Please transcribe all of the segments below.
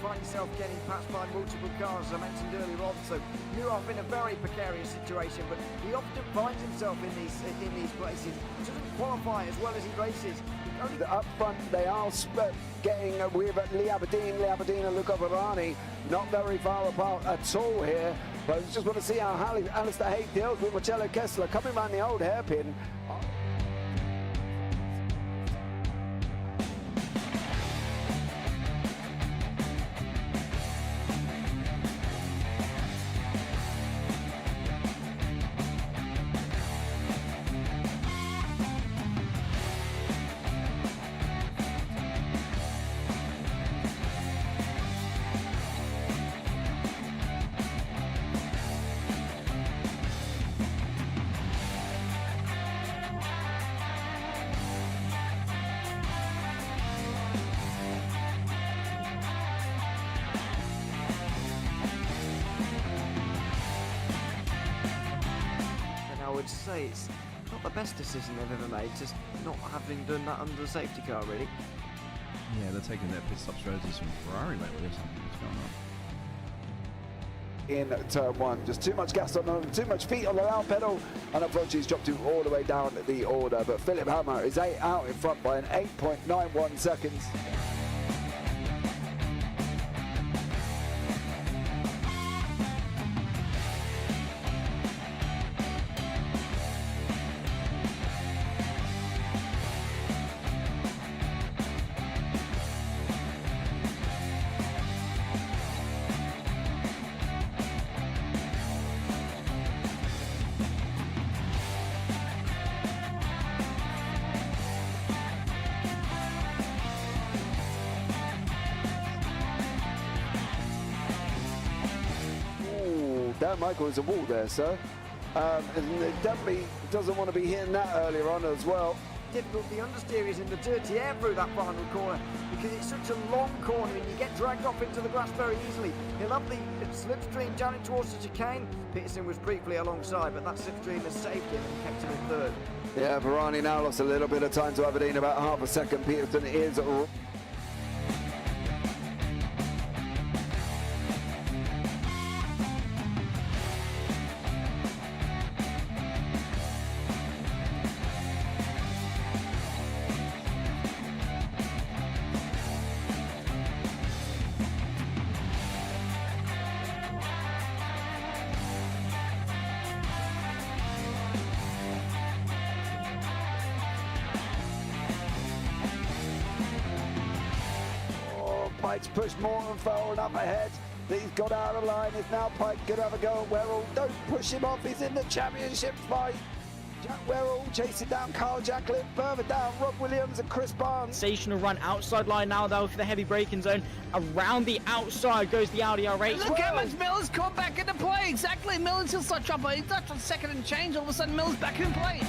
find yourself getting passed by multiple cars, as I mentioned earlier on. So Mileham in a very precarious situation, but he often finds himself in these places. He doesn't qualify as well as he races. Up front, they are getting with Lee Aberdeen and Luca Varani, not very far apart at all here. But I just want to see how Alistair Haig deals with Marcello Kessler coming around the old hairpin. I would say it's not the best decision they've ever made, just not having done that under the safety car, really. Yeah, they're taking their pit stop strategies from Ferrari lately or something. What's going on? In turn one, just too much gas on them, too much feet on the loud pedal, and unfortunately he's dropped him all the way down the order. But Philip Hammer is out in front by an 8.91 seconds. Dan Michael is a wall there, sir. And definitely doesn't want to be hitting that earlier on as well. Difficult, the understeer is in the dirty air through that final corner because it's such a long corner and you get dragged off into the grass very easily. He'll have the slipstream down towards the chicane. Peterson was briefly alongside, but that slipstream has saved him and kept him in third. Yeah, Varani now lost a little bit of time to Aberdeen, about half a second. Peterson is Pike's pushed Morton forward up ahead. He's got out of line. Is now Pike going to have a go at Werrell? Don't push him off. He's in the championship fight. Jack Werrell chasing down Carl Jacklin. Further down, Rob Williams and Chris Barnes. Sensational run outside line now though for the heavy braking zone. Around the outside goes the Audi R8. Look how much Miller's come back into play. Exactly. Miller's still such up. He's touched on second and change. All of a sudden, Miller's back in play.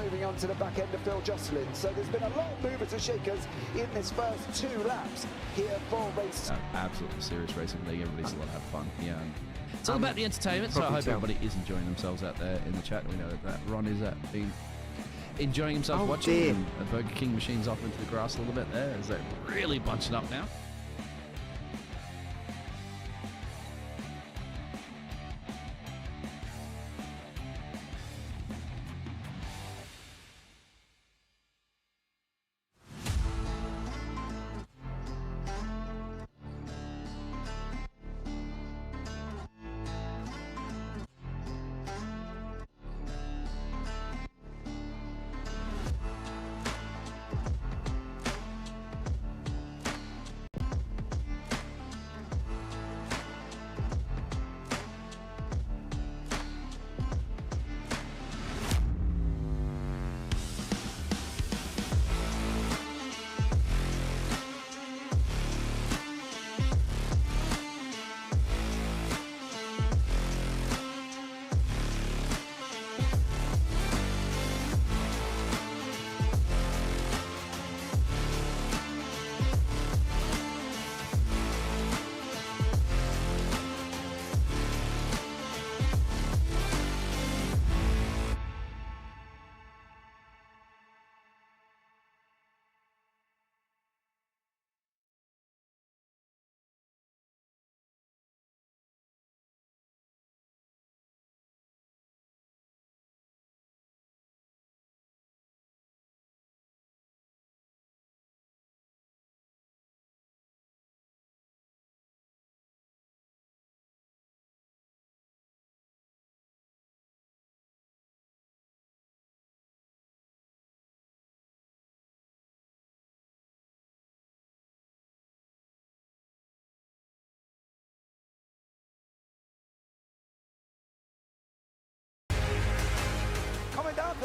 Moving on to the back end of Phil Jocelyn. So there's been a lot of movers and shakers in this first 2 laps here for race. Absolutely serious racing league. Everybody's allowed to have fun. Yeah, it's all about the entertainment. So I hope everybody is enjoying themselves out there in the chat. We know that Ron is been enjoying himself watching the Burger King machines off into the grass a little bit there as they're really bunching up now.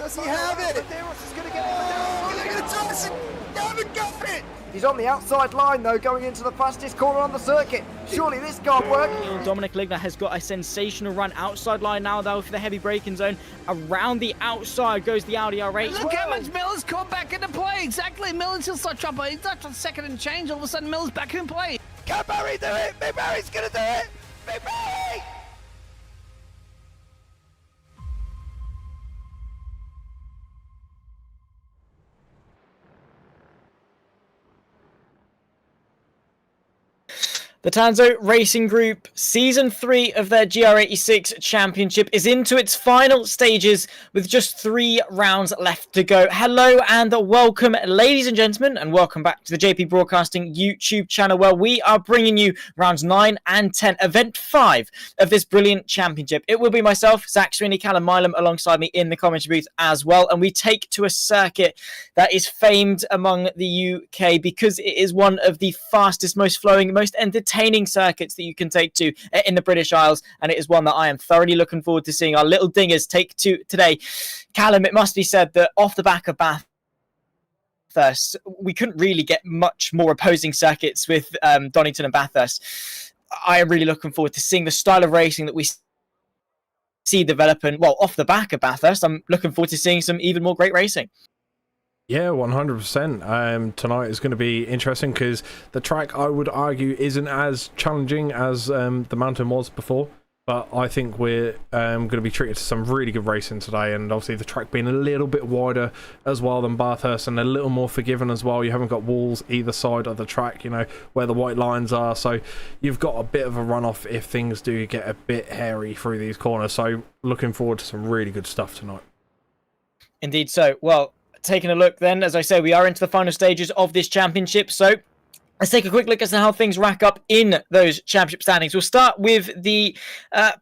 Does he have it? Medeiros is going to get it. They haven't got it. He's on the outside line, though, going into the fastest corner on the circuit. Surely this can't work. Dominic Ligner has got a sensational run outside line now, though, for the heavy braking zone. Around the outside goes the Audi R8. Look how much Miller's caught back into play. Exactly. Miller's still such trouble. He's not on second and change. All of a sudden, Miller's back in play. Can Barry do it? Big Barry's going to do it. Big Barry. The Tanso Racing Group Season 3 of their GR86 Championship is into its final stages with just 3 rounds left to go. Hello and welcome, ladies and gentlemen, and welcome back to the JP Broadcasting YouTube channel, where we are bringing you rounds 9 and 10, event 5 of this brilliant championship. It will be myself, Zach Sweeney, Callum Mileham alongside me in the commentary booth as well, and we take to a circuit that is famed among the UK because it is one of the fastest, most flowing, most entertaining circuits that you can take to in the British Isles, and it is one that I am thoroughly looking forward to seeing our little dingers take to today. Callum, it must be said that off the back of Bathurst, we couldn't really get much more opposing circuits with Donington and Bathurst. I am really looking forward to seeing the style of racing that we see developing. Well, off the back of Bathurst, I'm looking forward to seeing some even more great racing. Yeah, 100%. Tonight is going to be interesting because the track, I would argue, isn't as challenging as the mountain was before. But I think we're going to be treated to some really good racing today. And obviously the track being a little bit wider as well than Bathurst and a little more forgiving as well. You haven't got walls either side of the track, you know, where the white lines are. So you've got a bit of a runoff if things do get a bit hairy through these corners. So looking forward to some really good stuff tonight. Indeed so. Well, taking a look then, as I say, we are into the final stages of this championship, so let's take a quick look as to how things rack up in those championship standings. We'll start with the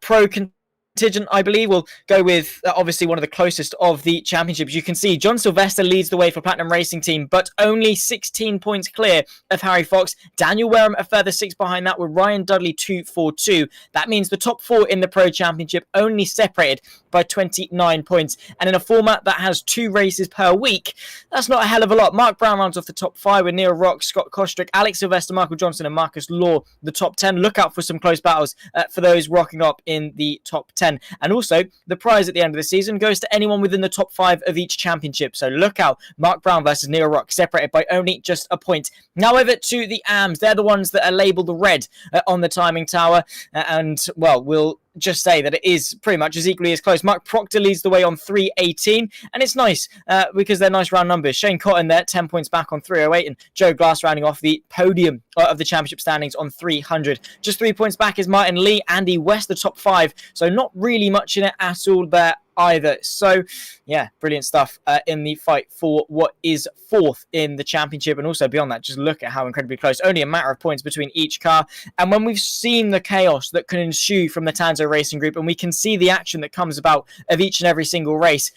pro contingent, I believe. We'll go with obviously one of the closest of the championships. You can see John Sylvester leads the way for Platinum Racing Team, but only 16 points clear of Harry Fox. Daniel Wareham a further 6 behind that, with Ryan Dudley 2-4-2. That means the top 4 in the pro championship only separated by 29 points. And in a format that has 2 races per week, that's not a hell of a lot. Mark Brown rounds off the top 5 with Neil Rock, Scott Kostrick, Alex Sylvester, Michael Johnson and Marcus Law, the top 10. Look out for some close battles for those rocking up in the top 10. And also, the prize at the end of the season goes to anyone within the top 5 of each championship. So look out, Mark Brown versus Neil Rock, separated by only just a point. Now over to the AMs. They're the ones that are labelled red on the timing tower. And, well, we'll just say that it is pretty much as equally as close. Mark Proctor leads the way on 318, and it's nice because they're nice round numbers. Shane Cotton there, 10 points back on 308, and Joe Glass rounding off the podium of the championship standings on 300. Just 3 points back is Martin Lee, Andy West, the top 5, so not really much in it at all there either. So yeah, brilliant stuff in the fight for what is 4th in the championship. And also beyond that, just look at how incredibly close, only a matter of points between each car. And when we've seen the chaos that can ensue from the Tanso Racing Group, and we can see the action that comes about of each and every single race,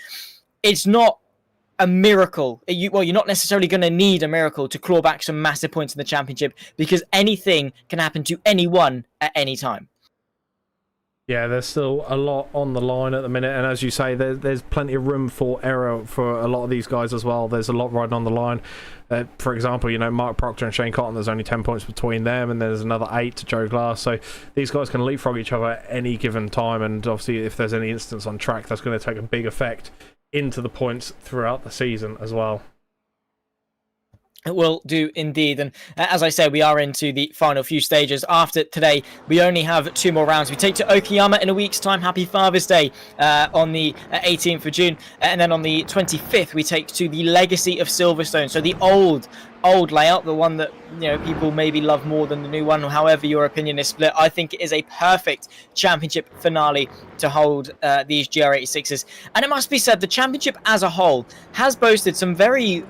it's not a miracle. You're not necessarily going to need a miracle to claw back some massive points in the championship, because anything can happen to anyone at any time. Yeah, there's still a lot on the line at the minute, and as you say, there's plenty of room for error for a lot of these guys as well. There's a lot riding on the line. For example, you know, Mark Proctor and Shane Cotton, there's only 10 points between them, and there's another 8 to Joe Glass. So these guys can leapfrog each other at any given time, and obviously if there's any instance on track, that's going to take a big effect into the points throughout the season as well. It will do indeed. And as I said, we are into the final few stages. After today, we only have 2 more rounds. We take to Okayama in a week's time. Happy Father's Day on the 18th of June. And then on the 25th, we take to the Legacy of Silverstone. So the old layout, the one that, you know, people maybe love more than the new one, however your opinion is split. I think it is a perfect championship finale to hold these GR86s. And it must be said, the championship as a whole has boasted some very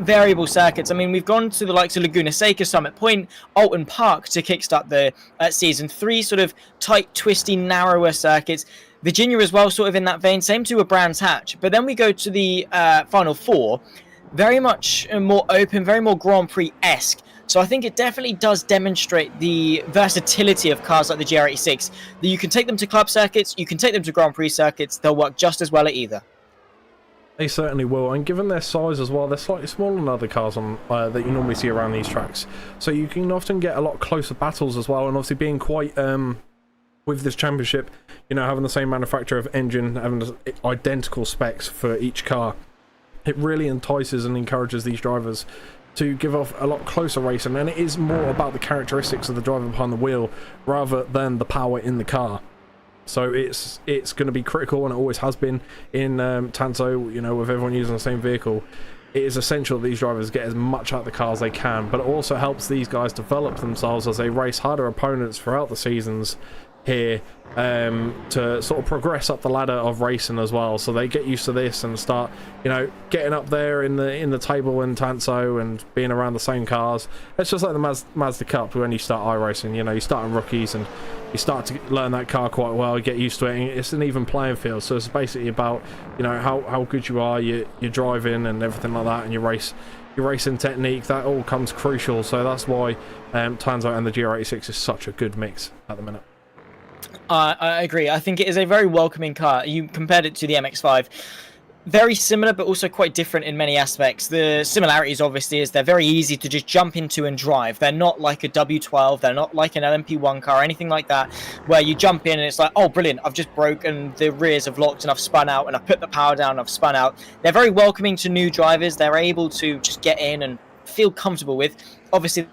variable circuits. I mean, we've gone to the likes of Laguna Seca, Summit Point, Alton Park to kickstart the season. 3 sort of tight, twisty, narrower circuits. Virginia as well, sort of in that vein. Same to a Brands Hatch. But then we go to the final 4. Very much more open, very more Grand Prix-esque. So I think it definitely does demonstrate the versatility of cars like the GR86. That you can take them to club circuits, you can take them to Grand Prix circuits. They'll work just as well at either. They certainly will, and given their size as well, they're slightly smaller than other cars on that you normally see around these tracks. So you can often get a lot closer battles as well, and obviously being quite with this championship, you know, having the same manufacturer of engine, having identical specs for each car, it really entices and encourages these drivers to give off a lot closer racing, and it is more about the characteristics of the driver behind the wheel rather than the power in the car. So it's going to be critical, and it always has been in Tanso, you know, with everyone using the same vehicle. It is essential that these drivers get as much out of the car as they can, but it also helps these guys develop themselves as they race harder opponents throughout the seasons here, to sort of progress up the ladder of racing as well, so they get used to this and start, you know, getting up there in the table in Tanso and being around the same cars. It's just like the Mazda Cup when you start iRacing. You know, you start in rookies and you start to learn that car quite well, you get used to it, and it's an even playing field. So it's basically about, you know, how good you are, your driving and everything like that, and your racing technique, that all comes crucial. So that's why Tanso and the GR86 is such a good mix at the minute. I agree. I think it is a very welcoming car. You compared it to the MX-5. Very similar, but also quite different in many aspects. The similarities, obviously, is they're very easy to just jump into and drive. They're not like a W12. They're not like an LMP1 car or anything like that, where you jump in and it's like, oh, brilliant, I've just broken, the rears have locked and I've spun out and I've put the power down and I've spun out. They're very welcoming to new drivers. They're able to just get in and feel comfortable with. Obviously,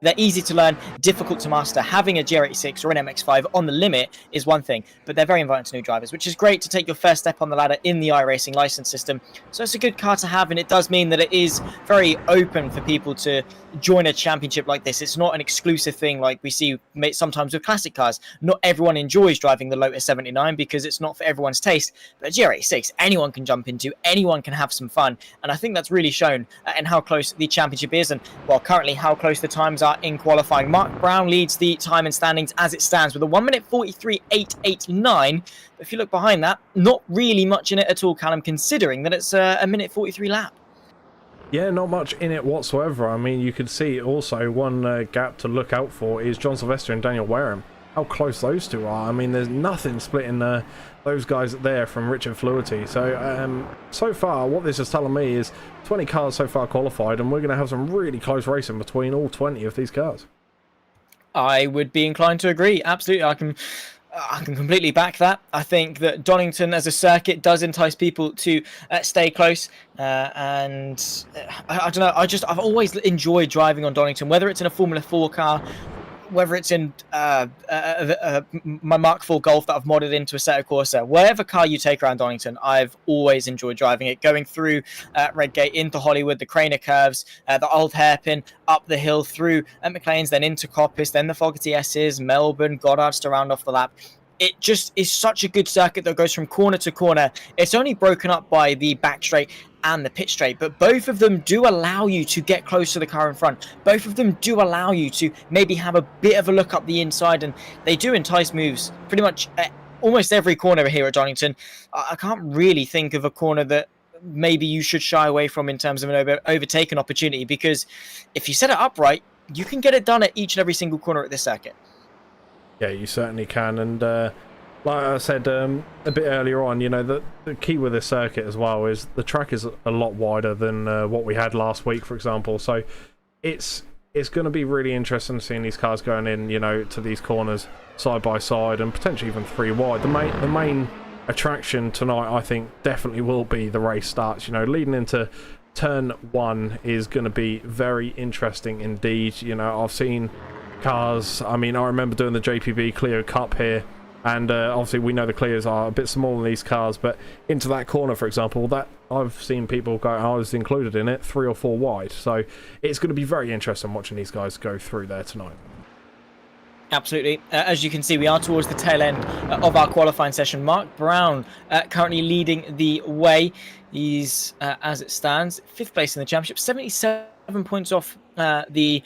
they're easy to learn, difficult to master. Having a GR86 or an MX-5 on the limit is one thing, but they're very inviting to new drivers, which is great to take your first step on the ladder in the iRacing license system. So it's a good car to have, and it does mean that it is very open for people to join a championship like this. It's not an exclusive thing like we see sometimes with classic cars. Not everyone enjoys driving the Lotus 79 because it's not for everyone's taste, but a GR86, anyone can jump into, anyone can have some fun, and I think that's really shown in how close the championship is, and well, currently how close the times are in qualifying. Mark Brown leads the time and standings as it stands with a 1:43.889. But if you look behind that, not really much in it at all, Callum, considering that it's a 1:43 lap. Yeah, not much in it whatsoever. I mean, you could see also one gap to look out for is John Sylvester and Daniel Wareham. How close those two are. I mean, there's nothing splitting those guys there from Richard Fluity. So, so far, what this is telling me is 20 cars so far qualified, and we're going to have some really close racing between all 20 of these cars. I would be inclined to agree. Absolutely, I can completely back that. I think that Donington as a circuit does entice people to stay close, and I don't know. I've always enjoyed driving on Donington, whether it's in a Formula 4 car, whether it's in my Mark IV Golf that I've modded into a Assetto Corsa, whatever car you take around Donington, I've always enjoyed driving it. Going through Redgate into Hollywood, the Craner curves, the old hairpin, up the hill through McLean's, then into Coppice, then the Fogarty S's, Melbourne, Goddard's to round off the lap. It just is such a good circuit that goes from corner to corner. It's only broken up by the back straight and the pit straight, but both of them do allow you to get close to the car in front. Both of them do allow you to maybe have a bit of a look up the inside, and they do entice moves pretty much almost every corner here at Donington. I can't really think of a corner that maybe you should shy away from in terms of an overtaken opportunity, because if you set it up right, you can get it done at each and every single corner at this circuit. Yeah, you certainly can, and like I said a bit earlier on, you know, the key with this circuit as well is the track is a lot wider than what we had last week, for example. So it's going to be really interesting seeing these cars going in, you know, to these corners side by side and potentially even three wide. The main attraction tonight, I think, definitely will be the race starts. You know, leading into turn 1 is going to be very interesting indeed. You know, I've seen cars, I mean, I remember doing the JPB Clio Cup here, and obviously we know the Clios are a bit smaller than these cars, but into that corner, for example, that I've seen people go, I was included in it, 3 or 4 wide. So it's going to be very interesting watching these guys go through there tonight. Absolutely. As you can see, we are towards the tail end of our qualifying session. Mark Brown currently leading the way. He's, as it stands, 5th place in the championship, 77 points off the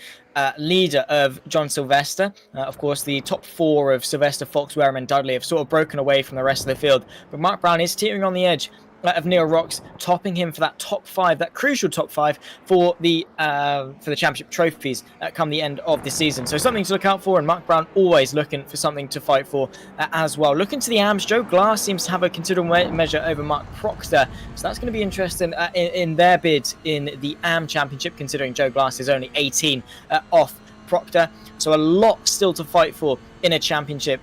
leader of John Sylvester. Of course, the top 4 of Sylvester, Fox, Wareham and Dudley have sort of broken away from the rest of the field, but Mark Brown is teetering on the edge of Neil Rocks, topping him for that top 5, that crucial top 5 for the championship trophies come the end of the season. So something to look out for, and Mark Brown always looking for something to fight for as well. Looking to the AMs, Joe Glass seems to have a considerable measure over Mark Proctor, so that's going to be interesting in their bid in the AM Championship, considering Joe Glass is only 18 off Proctor. So a lot still to fight for in a championship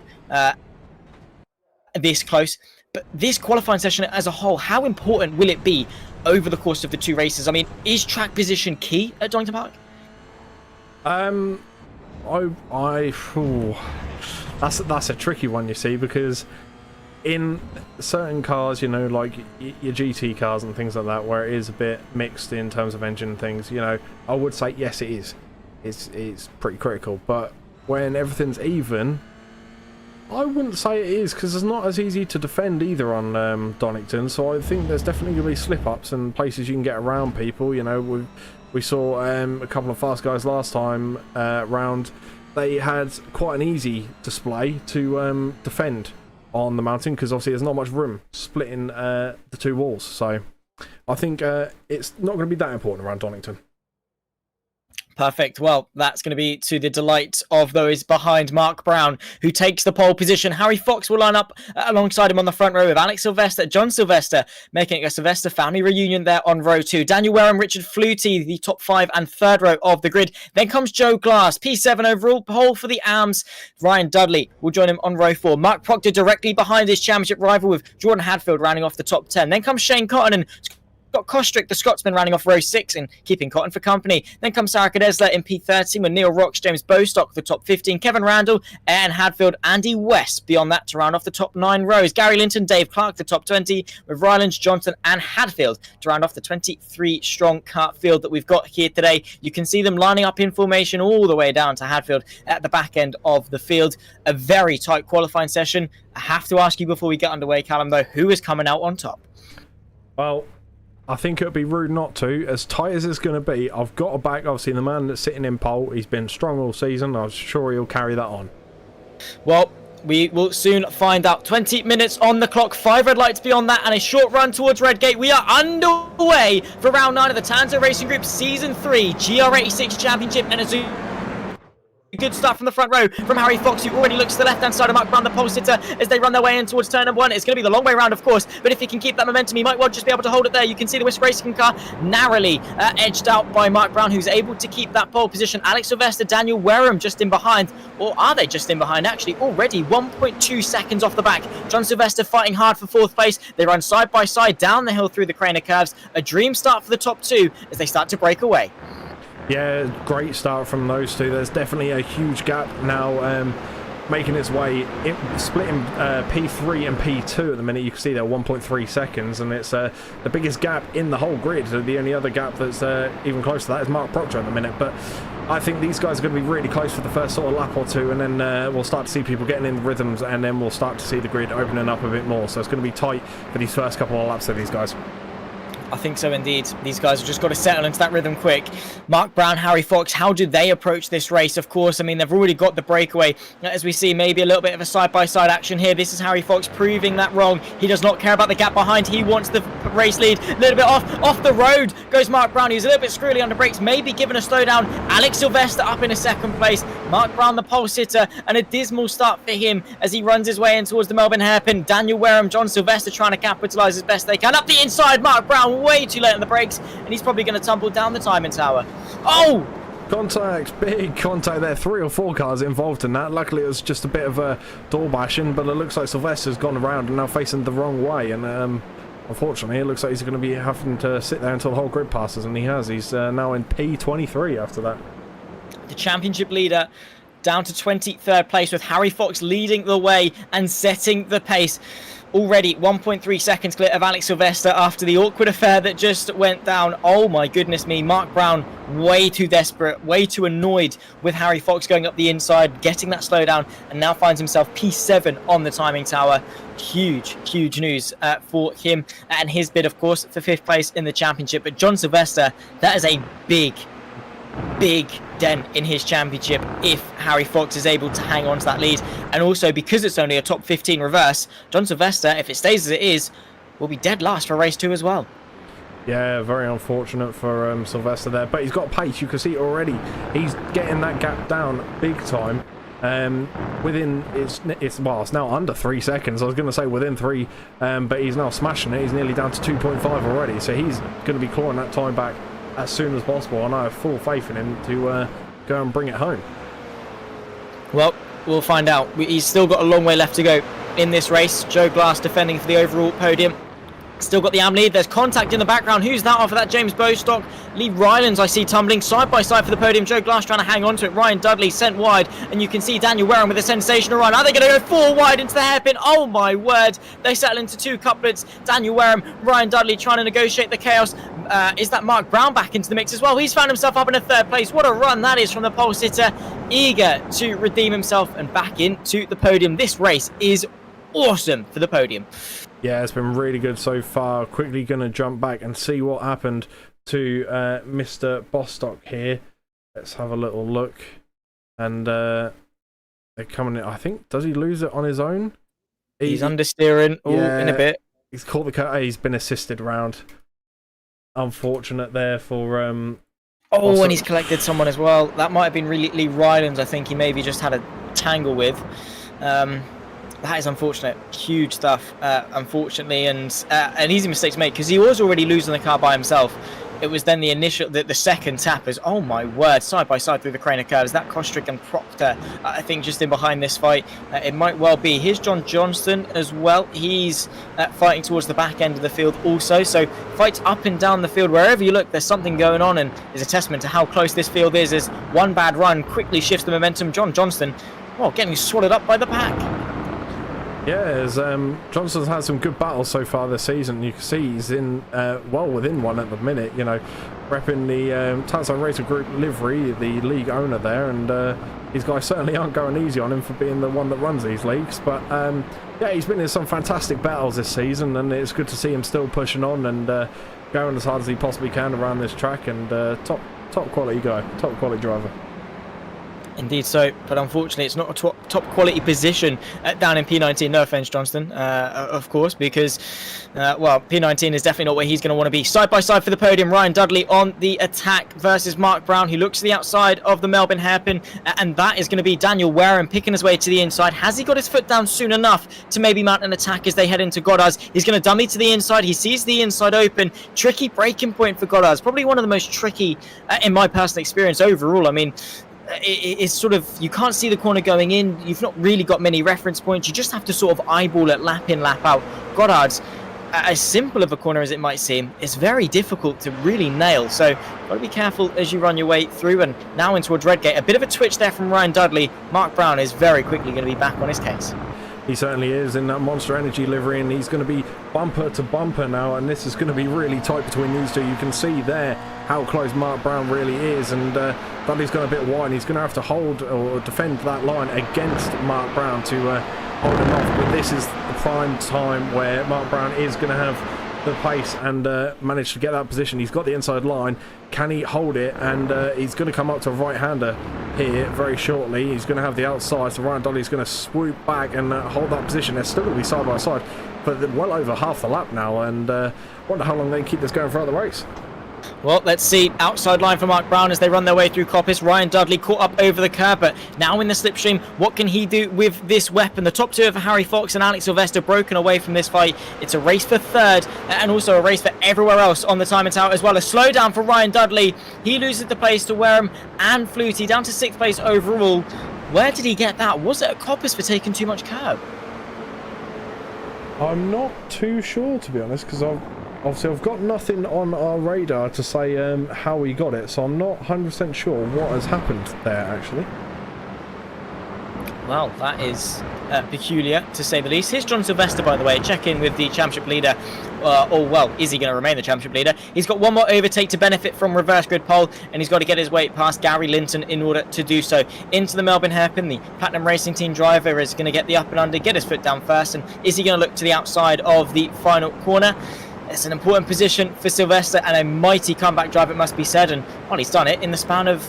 this close. But this qualifying session as a whole, how important will it be over the course of the 2 races? I mean, is track position key at Donington Park? That's a tricky one, you see, because in certain cars, you know, like your GT cars and things like that, where it is a bit mixed in terms of engine and things, you know, I would say yes, it is. It's pretty critical. But when everything's even, I wouldn't say it is, because it's not as easy to defend either on Donington. So I think there's definitely going to be slip-ups and places you can get around people. You know, we saw a couple of fast guys last time round. They had quite an easy display to defend on the mountain, because obviously there's not much room splitting the 2 walls. So I think it's not going to be that important around Donington. Perfect. Well, that's going to be to the delight of those behind Mark Brown, who takes the pole position. Harry Fox will line up alongside him on the front row with Alex Sylvester, John Sylvester, making a Sylvester family reunion there on row 2. Daniel Wareham, Richard Flutie, the top 5 and 3rd row of the grid. Then comes Joe Glass, P7 overall, pole for the AMs. Ryan Dudley will join him on row 4. Mark Proctor directly behind his championship rival, with Jordan Hadfield rounding off the top 10. Then comes Shane Cotton and got Kostrick, the Scotsman, running off row 6 and keeping Cotton for company. Then comes Sarah Cadesler in P13 with Neil Rocks, James Bostock, the top 15, Kevin Randall, Aaron Hadfield, Andy West beyond that to round off the top 9 rows. Gary Linton, Dave Clark, the top 20, with Rylands, Johnson and Hadfield to round off the 23 strong kart field that we've got here today. You can see them lining up in formation all the way down to Hadfield at the back end of the field. A very tight qualifying session. I have to ask you before we get underway, Callum, though, who is coming out on top? Well, I think it would be rude not to. As tight as it's going to be, I've got to back, obviously, the man that's sitting in pole. He's been strong all season. I'm sure he'll carry that on. Well, we will soon find out. 20 minutes on the clock, 5 red lights beyond that, and a short run towards Redgate. We are underway for round 9 of the Tanso Racing Group Season 3 GR86 Championship, and it's a good start from the front row from Harry Fox, who already looks to the left-hand side of Mark Brown, the pole sitter, as they run their way in towards turn number 1. It's going to be the long way round, of course, but if he can keep that momentum, he might well just be able to hold it there. You can see the Whisk Racing car narrowly edged out by Mark Brown, who's able to keep that pole position. Alex Sylvester, Daniel Wareham just in behind, or are they just in behind? Actually, already 1.2 seconds off the back. John Sylvester fighting hard for 4th place. They run side by side down the hill through the Craner curves. A dream start for the top 2 as they start to break away. Yeah, great start from those two. There's definitely a huge gap now making its way, splitting P3 and P2 at the minute. You can see they're 1.3 seconds, and it's the biggest gap in the whole grid. So the only other gap that's even close to that is Mark Proctor at the minute. But I think these guys are going to be really close for the first sort of lap or two, and then we'll start to see people getting in the rhythms, and then we'll start to see the grid opening up a bit more. So it's going to be tight for these first couple of laps of these guys. I think so indeed. These guys have just got to settle into that rhythm quick. Mark Brown, Harry Fox, how did they approach this race? Of course, I mean, they've already got the breakaway. As we see, maybe a little bit of a side-by-side action here. This is Harry Fox proving that wrong. He does not care about the gap behind. He wants the race lead. A little bit off the road goes Mark Brown. He's a little bit screwy under brakes, maybe given a slowdown. Alex Sylvester up in a 2nd place. Mark Brown, the pole sitter, and a dismal start for him as he runs his way in towards the Melbourne hairpin. Daniel Wareham, John Sylvester trying to capitalise as best they can. Up the inside, Mark Brown way too late on the brakes, and he's probably going to tumble down the timing tower. Oh! Contact, big contact there. 3 or 4 cars involved in that. Luckily, it was just a bit of a door bashing, but it looks like Sylvester's gone around and now facing the wrong way. And unfortunately, it looks like he's going to be having to sit there until the whole grid passes, and he has. He's now in P23 after that. The championship leader down to 23rd place, with Harry Fox leading the way and setting the pace. Already 1.3 seconds clear of Alex Sylvester after the awkward affair that just went down. Oh my goodness me, Mark Brown way too desperate, way too annoyed with Harry Fox going up the inside, getting that slowdown, and now finds himself P7 on the timing tower. Huge news for him and his bid, of course, for 5th place in the championship. But John Sylvester, that is a big dent in his championship if Harry Fox is able to hang on to that lead. And also, because it's only a top 15 reverse, John Sylvester, if it stays as it is, will be dead last for race 2 as well. Yeah, very unfortunate for Sylvester there, but he's got pace. You can see already he's getting that gap down big time. Within it's now under 3 seconds. I was going to say within 3, but he's now smashing it. He's nearly down to 2.5 already, so he's going to be clawing that time back as soon as possible, and I have full faith in him to go and bring it home. Well, we'll find out. He's still got a long way left to go in this race. Joe Glass defending for the overall podium. Still got the AM lead. There's contact in the background. Who's that after that? James Bostock. Lee Rylands, I see, tumbling side by side for the podium. Joe Glass trying to hang on to it. Ryan Dudley sent wide. And you can see Daniel Wareham with a sensational run. Are they going to go 4 wide into the hairpin? Oh, my word. They settle into 2 couplets. Daniel Wareham, Ryan Dudley trying to negotiate the chaos. Is that Mark Brown back into the mix as well? He's found himself up in a 3rd place. What a run that is from the pole sitter. Eager to redeem himself and back into the podium. This race is awesome for the podium. Yeah, it's been really good so far. Quickly going to jump back and see what happened to Mr. Bostock here. Let's have a little look. And they're coming in. I think, does he lose it on his own? He's understeering in a bit. He's caught the cut. He's been assisted round. Unfortunate there for... and he's collected someone as well. That might have been Lee Rylands, I think he maybe just had a tangle with. That is unfortunate. Huge stuff, unfortunately, and an easy mistake to make because he was already losing the car by himself. It was then the second tappers. Oh my word, side by side through the crane of curves. That Kostrick and Proctor, I think, just in behind this fight. It might well be. Here's John Johnston as well. He's fighting towards the back end of the field also. So fights up and down the field. Wherever you look, there's something going on, and is a testament to how close this field is as one bad run quickly shifts the momentum. John Johnston, getting swallowed up by the pack. Yeah, as Johnson's had some good battles so far this season. You can see he's in well within one at the minute, repping the Tanso Racing Group livery, the league owner there, and these guys certainly aren't going easy on him for being the one that runs these leagues. But yeah, he's been in some fantastic battles this season, and it's good to see him still pushing on and going as hard as he possibly can around this track, and top quality guy, top quality driver. Indeed so, but unfortunately it's not a top quality position down in P19. No offense, Johnston, of course, because, P19 is definitely not where he's going to want to be. Side by side for the podium, Ryan Dudley on the attack versus Mark Brown. He looks to the outside of the Melbourne hairpin, and that is going to be Daniel Wareham picking his way to the inside. Has he got his foot down soon enough to maybe mount an attack as they head into Goddard's? He's going to dummy to the inside. He sees the inside open. Tricky braking point for Goddard's. Probably one of the most tricky in my personal experience overall. I mean, it's sort of, you can't see the corner going in. You've not really got many reference points. You just have to sort of eyeball it, lap in, lap out. Goddard's, as simple of a corner as it might seem, it's very difficult to really nail. So got to be careful as you run your way through. And now in towards Redgate, a bit of a twitch there from Ryan Dudley. Mark Brown is very quickly going to be back on his case. He certainly is in that Monster Energy livery, and he's going to be bumper to bumper now, and this is going to be really tight between these two. You can see there how close Mark Brown really is, and Dudley's gone a bit wide, and he's going to have to hold or defend that line against Mark Brown to hold him off. But this is the prime time where Mark Brown is going to have the pace and manage to get that position. He's got the inside line. Can he hold it? And he's going to come up to a right-hander here very shortly. He's going to have the outside, so Ryan Dudley's going to swoop back and hold that position. They're still going to be side by side, but they're well over half the lap now, and wonder how long they can keep this going throughout the race. Well, let's see. Outside line for Mark Brown as they run their way through Coppice. Ryan Dudley caught up over the curb, but now in the slipstream, what can he do with this weapon? The top two are for Harry Fox and Alex Sylvester, broken away from this fight. It's a race for third, and also a race for everywhere else on the time and tower as well. A slowdown for Ryan Dudley. He loses the place to Wareham and Flutie, down to 6th place overall. Where did he get that? Was it at Coppice for taking too much curb? I'm not too sure, to be honest, because obviously I've got nothing on our radar to say how he got it, so I'm not 100% sure what has happened there, actually. Well, that is peculiar, to say the least. Here's John Sylvester, by the way, check in with the championship leader. Is he going to remain the championship leader? He's got one more overtake to benefit from reverse grid pole, and he's got to get his way past Gary Linton in order to do so. Into the Melbourne hairpin, the Platinum Racing Team driver is going to get the up and under, get his foot down first, and is he going to look to the outside of the final corner? It's an important position for Sylvester and a mighty comeback drive, it must be said, and well, he's done it in the span of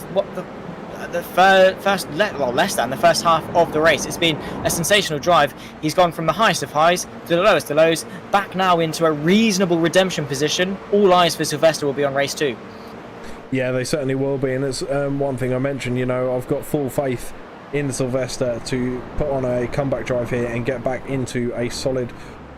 less than the first half of the race. It's been a sensational drive. He's gone from the highest of highs to the lowest of lows, back now into a reasonable redemption position. All eyes for Sylvester will be on race 2. Yeah, they certainly will be, and it's one thing I mentioned, you know, I've got full faith in Sylvester to put on a comeback drive here and get back into a solid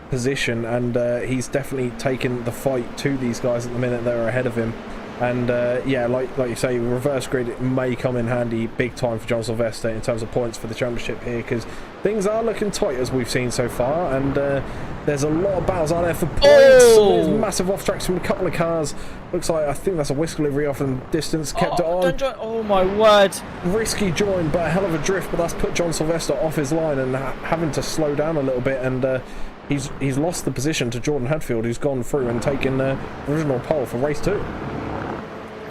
position, and he's definitely taken the fight to these guys at the minute. They're ahead of him, and yeah, like you say, reverse grid may come in handy big time for John Sylvester in terms of points for the championship here, because things are looking tight as we've seen so far, and there's a lot of battles out there for points. There's massive off tracks from a couple of cars. Looks like, I think that's a whisk delivery off in distance, kept it on. Oh my word. Risky join, but a hell of a drift, but that's put John Sylvester off his line and having to slow down a little bit, and he's lost the position to Jordan Hadfield, who's gone through and taken the original pole for race 2.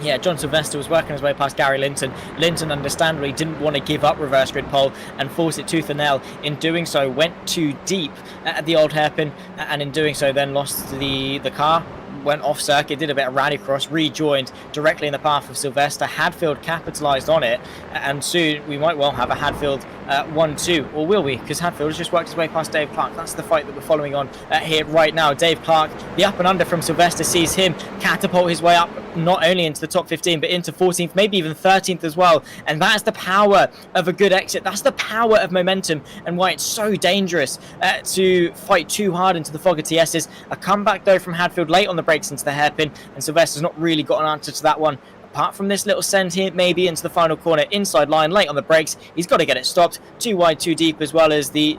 Yeah, John Sylvester was working his way past Gary Linton. Linton, understandably, didn't want to give up reverse grid pole and force it tooth and nail. In doing so, went too deep at the old hairpin, and in doing so, then lost the car. Went off circuit, did a bit of rallycross, rejoined directly in the path of Sylvester. Hadfield capitalised on it, and soon we might well have a Hadfield 1-2, or will we? Because Hadfield has just worked his way past Dave Clark. That's the fight that we're following on here right now. Dave Clark, the up and under from Sylvester, sees him catapult his way up not only into the top 15 but into 14th, maybe even 13th as well, and that is the power of a good exit. That's the power of momentum, and why it's so dangerous to fight too hard into the fog of TS's. A comeback though from Hadfield late on the brakes into the hairpin, and Sylvester's not really got an answer to that one. Apart from this little send here, maybe into the final corner, inside line, late on the brakes. He's got to get it stopped. Too wide, too deep, as well as the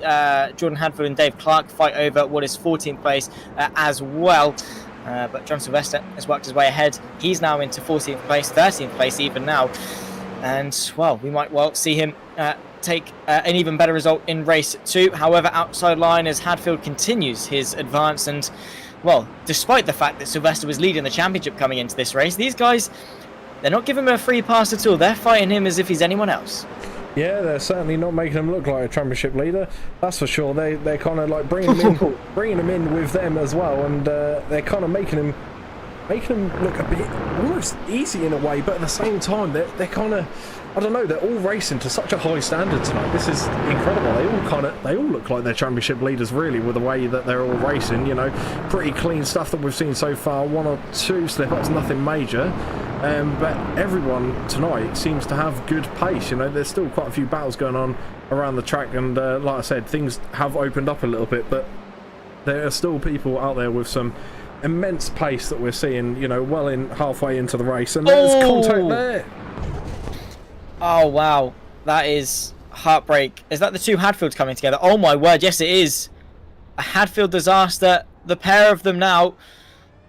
Jordan Hadfield and Dave Clark fight over what is 14th place as well. But John Sylvester has worked his way ahead. He's now into 14th place, 13th place even now. And, well, we might well see him take an even better result in race 2. However, outside line as Hadfield continues his advance, and, well, despite the fact that Sylvester was leading the championship coming into this race, these guys, they're not giving him a free pass at all. They're fighting him as if he's anyone else. Yeah, they're certainly not making him look like a championship leader. That's for sure. They're kind of like bringing him in with them as well, and they're kind of making him look a bit almost easy in a way. But at the same time, they're kind of, I don't know, they're all racing to such a high standard tonight. This is incredible. They all look like they're championship leaders, really, with the way that they're all racing. You know, pretty clean stuff that we've seen so far. 1 or 2 slip-ups, nothing major. But everyone tonight seems to have good pace. You know, there's still quite a few battles going on around the track, and like I said, things have opened up a little bit, but there are still people out there with some immense pace that we're seeing, you know, well in halfway into the race, and there's contact there. Oh wow, that is heartbreak. Is that the two Hadfields coming together? Oh my word, yes it is. A Hadfield disaster. The pair of them now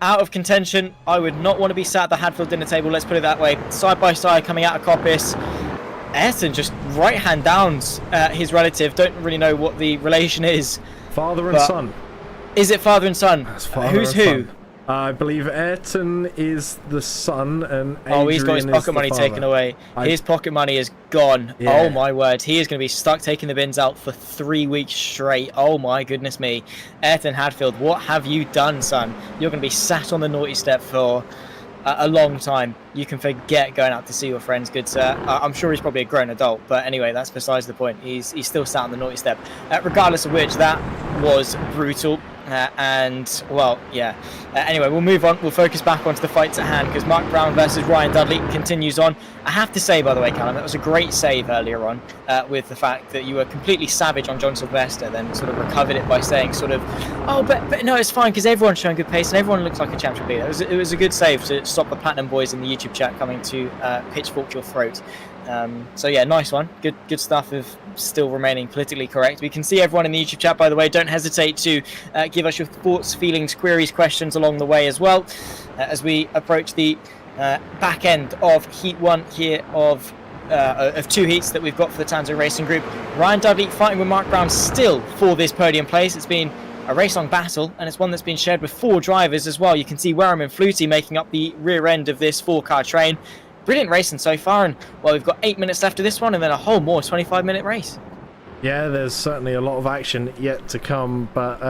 out of contention. I would not want to be sat at the Hadfield dinner table, let's put it that way. Side by side coming out of Coppice. Ayrton just right hand downs his relative. Don't really know what the relation is. Father and son. Is it father and son? Who's who? Son. I believe Ayrton is the son, and Adrian he's got his pocket money taken away. His pocket money is gone. Yeah. Oh my word, he is going to be stuck taking the bins out for 3 weeks straight. Oh my goodness me. Ayrton Hadfield, what have you done, son? You're going to be sat on the naughty step for a long time. You can forget going out to see your friends, good sir. I'm sure he's probably a grown adult, but anyway, that's besides the point. He's still sat on the naughty step. Regardless of which, that was brutal. And, well, yeah. Anyway, we'll move on. We'll focus back onto the fights at hand, because Mark Brown versus Ryan Dudley continues on. I have to say, by the way, Callum, that was a great save earlier on with the fact that you were completely savage on John Sylvester, then sort of recovered it by saying sort of, oh, but no, it's fine, because everyone's showing good pace and everyone looks like a championship leader. It was a good save to stop the Platinum Boys in the YouTube chat coming to pitchfork your throat. So yeah, nice one. Good stuff of still remaining politically correct. We can see everyone in the YouTube chat, by the way. Don't hesitate to give us your thoughts, feelings, queries, questions along the way as well, as we approach the back end of Heat 1 here of 2 heats that we've got for the Tanso Racing Group. Ryan Dudley fighting with Mark Brown still for this podium place. It's been a race-long battle, and it's one that's been shared with 4 drivers as well. You can see Wareham and Flutie making up the rear end of this 4-car train. Brilliant racing so far, and well, we've got 8 minutes left of this one, and then a whole more 25-minute race. Yeah, there's certainly a lot of action yet to come, but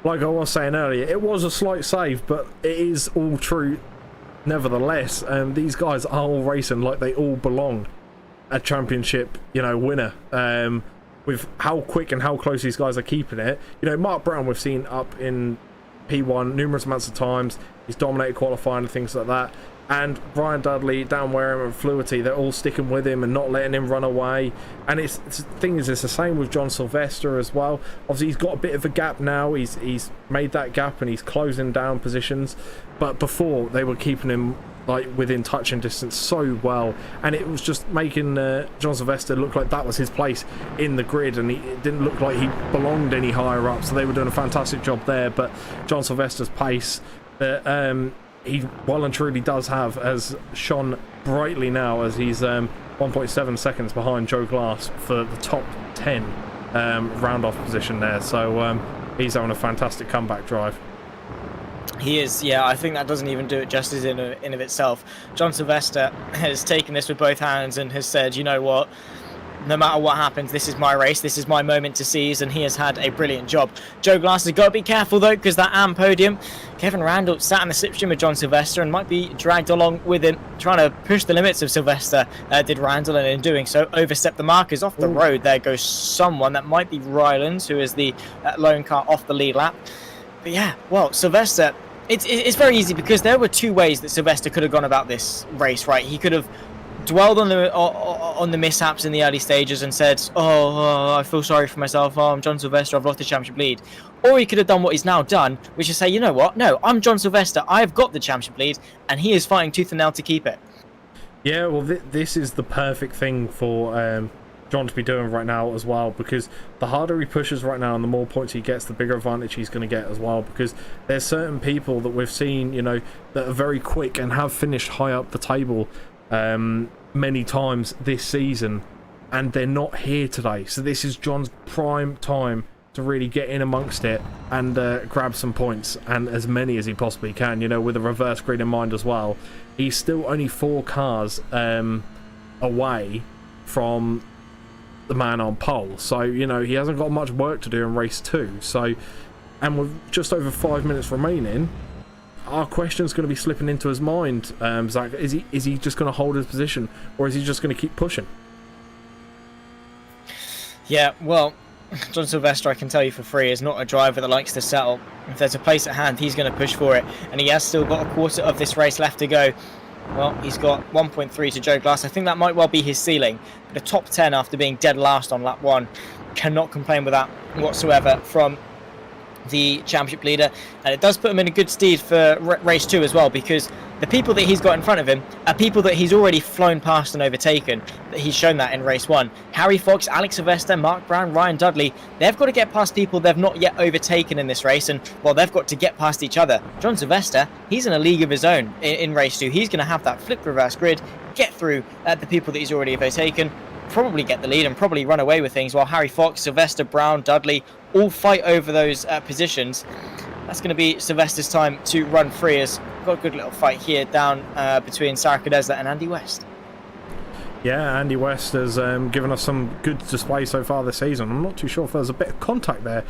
like I was saying earlier, it was a slight save, but it is all true nevertheless. These guys are all racing like they all belong a championship, winner. With how quick and how close these guys are keeping it. Mark Brown we've seen up in P1 numerous amounts of times. He's dominated qualifying and things like that. And Brian Dudley, Dan Wareham and Fluidity, they're all sticking with him and not letting him run away. And the thing is, it's the same with John Sylvester as well. Obviously, he's got a bit of a gap now. He's made that gap and he's closing down positions. But before, they were keeping him within touching distance so well, and it was just making John Sylvester look like that was his place in the grid, and it didn't look like he belonged any higher up. So they were doing a fantastic job there. But John Sylvester's pace that he well and truly does have has shone brightly now, as he's 1.7 seconds behind Joe Glass for the top 10 round off position there. So he's having a fantastic comeback drive. He is, yeah. I think that doesn't even do it justice in of itself. John Sylvester has taken this with both hands and has said, you know what, no matter what happens, this is my race, this is my moment to seize, and he has had a brilliant job. Joe Glass has got to be careful though, because that AM podium, Kevin Randall sat in the slipstream with John Sylvester and might be dragged along with him, trying to push the limits of Sylvester, did Randall, and in doing so overstepped the markers. Off the road there goes someone, that might be Rylands, who is the lone car off the lead lap. But yeah, well, Sylvester, it's very easy, because there were two ways that Sylvester could have gone about this race, right? He could have dwelled on the mishaps in the early stages and said, oh, I feel sorry for myself, oh, I'm John Sylvester, I've lost the championship lead. Or he could have done what he's now done, which is say, you know what, no, I'm John Sylvester, I've got the championship lead, and he is fighting tooth and nail to keep it. Yeah, well, this is the perfect thing for John to be doing right now as well, because the harder he pushes right now and the more points he gets, the bigger advantage he's going to get as well, because there's certain people that we've seen, that are very quick and have finished high up the table many times this season, and they're not here today. So this is John's prime time to really get in amongst it and grab some points, and as many as he possibly can, with a reverse grid in mind as well. He's still only 4 cars away from the man on pole, so he hasn't got much work to do in race 2. So, and with just over 5 minutes remaining, our question's going to be slipping into his mind. Zach, is he just going to hold his position, or is he just going to keep pushing? Yeah, well, John Sylvester, I can tell you for free, is not a driver that likes to settle. If there's a place at hand, he's going to push for it, and he has still got a quarter of this race left to go. Well, he's got 1.3 to Joe Glass. I think that might well be his ceiling. But a top 10 after being dead last on lap 1. Cannot complain with that whatsoever from the championship leader. And it does put him in a good stead for race 2 as well, because the people that he's got in front of him are people that he's already flown past and overtaken. He's shown that in race 1. Harry Fox, Alex Sylvester, Mark Brown, Ryan Dudley, they've got to get past people they've not yet overtaken in this race, and well, they've got to get past each other. John Sylvester, he's in a league of his own in race 2. He's going to have that flip reverse grid, get through the people that he's already overtaken, probably get the lead and probably run away with things, while Harry Fox, Sylvester, Brown, Dudley all fight over those positions. That's going to be Sylvester's time to run free, as we've got a good little fight here down between Sarah Cadesla and Andy West. Yeah, Andy West has given us some good display so far this season. I'm not too sure if there's a bit of contact there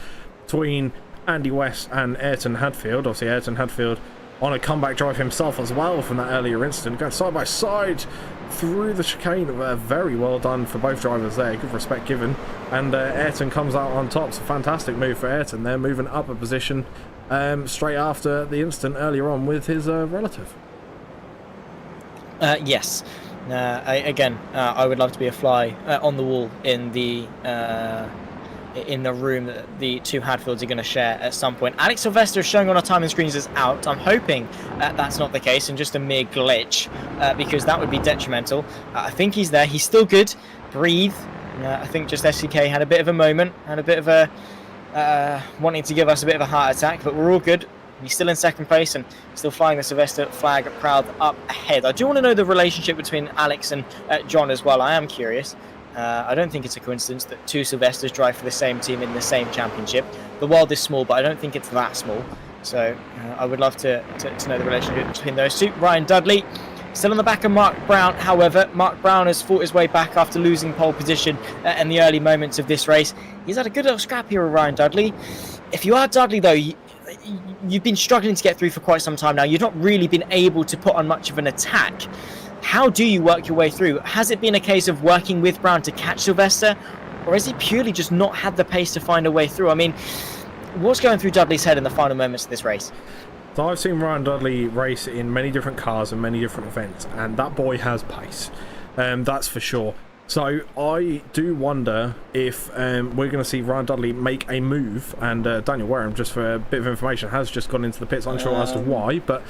between Andy West and Ayrton Hadfield. Obviously, Ayrton Hadfield on a comeback drive himself as well from that earlier incident, going side by side through the chicane. Very well done for both drivers there, good respect given, and Ayrton comes out on top. It's a fantastic move for Ayrton there, moving up a position straight after the incident earlier on with his relative. Yes. I would love to be a fly on the wall in the room that the two Hadfields are going to share at some point. Alex Sylvester is showing on our timing screens as out. I'm hoping that's not the case and just a mere glitch, because that would be detrimental. I think he's there. He's still good. Breathe. I think just SCK had a bit of a moment, had a bit of a wanting to give us a bit of a heart attack, but we're all good. He's still in second place and still flying the Sylvester flag proud up ahead. I do want to know the relationship between Alex and John as well. I am curious. I don't think it's a coincidence that two Sylvesters drive for the same team in the same championship. The world is small, but I don't think it's that small. So I would love to know the relationship between those two. Ryan Dudley still on the back of Mark Brown. However, Mark Brown has fought his way back after losing pole position in the early moments of this race. He's had a good little scrap here with Ryan Dudley. If you are Dudley, though, you've been struggling to get through for quite some time now. You've not really been able to put on much of an attack. how do you work your way through? Has it been a case of working with Brown to catch Sylvester, or has he purely just not had the pace to find a way through? I mean, what's going through Dudley's head in the final moments of this race? So I've seen Ryan Dudley race in many different cars and many different events, and that boy has pace. That's for sure. So I do wonder if we're going to see Ryan Dudley make a move, and Daniel Wareham, just for a bit of information, has just gone into the pits. I'm unsure as to why, but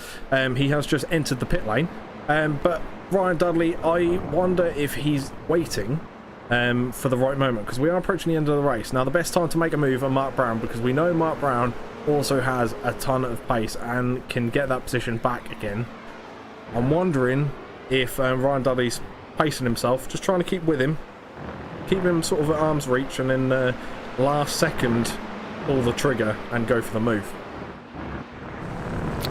he has just entered the pit lane. But Ryan Dudley, I wonder if he's waiting for the right moment, because we are approaching the end of the race. Now, the best time to make a move on Mark Brown, because we know Mark Brown also has a ton of pace and can get that position back again. I'm wondering if Ryan Dudley's pacing himself, just trying to keep with him, keep him sort of at arm's reach, and then last second pull the trigger and go for the move.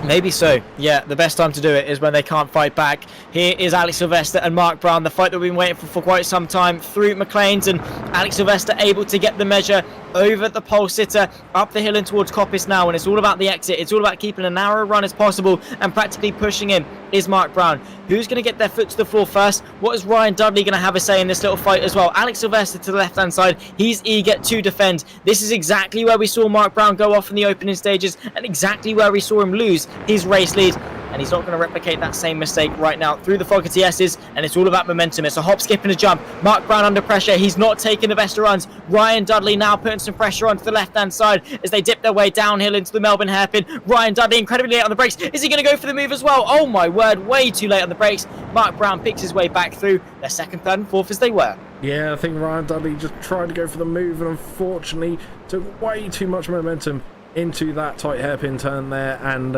Maybe so. Yeah, the best time to do it is when they can't fight back. Here is Alex Sylvester and Mark Brown, the fight that we've been waiting for quite some time, through McLean's, and Alex Sylvester able to get the measure over the pole sitter, up the hill and towards Coppice now, and it's all about the exit. It's all about keeping a narrow run as possible and practically pushing in is Mark Brown. Who's going to get their foot to the floor first? What is Ryan Dudley going to have a say in this little fight as well? Alex Sylvester to the left-hand side. He's eager to defend. This is exactly where we saw Mark Brown go off in the opening stages, and exactly where we saw him lose his race lead. And he's not going to replicate that same mistake right now through the fog of TS's, and it's all about momentum. It's a hop, skip and a jump. Mark Brown under pressure. He's not taking the best of runs. Ryan Dudley now putting some pressure onto the left-hand side as they dip their way downhill into the Melbourne hairpin. Ryan Dudley incredibly late on the brakes. Is he going to go for the move as well? Oh my word, way too late on the brakes. Mark Brown picks his way back through. They're second, third and fourth as they were. Yeah, I think Ryan Dudley just tried to go for the move and unfortunately took way too much momentum into that tight hairpin turn there, and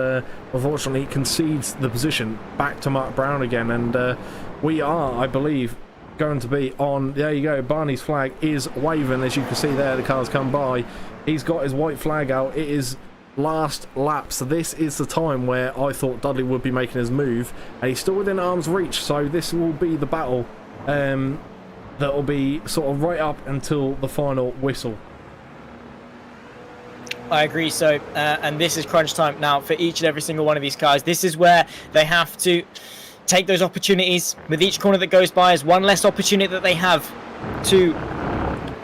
unfortunately concedes the position back to Mark Brown again. And we are, I believe, going to be on, there you go, Barney's flag is waving, as you can see there, the cars come by. He's got his white flag out. It is last lap, so this is the time where I thought Dudley would be making his move, and he's still within arm's reach, so this will be the battle that will be sort of right up until the final whistle. I agree. So, and this is crunch time now for each and every single one of these cars. This is where they have to take those opportunities. With each corner that goes by is one less opportunity that they have to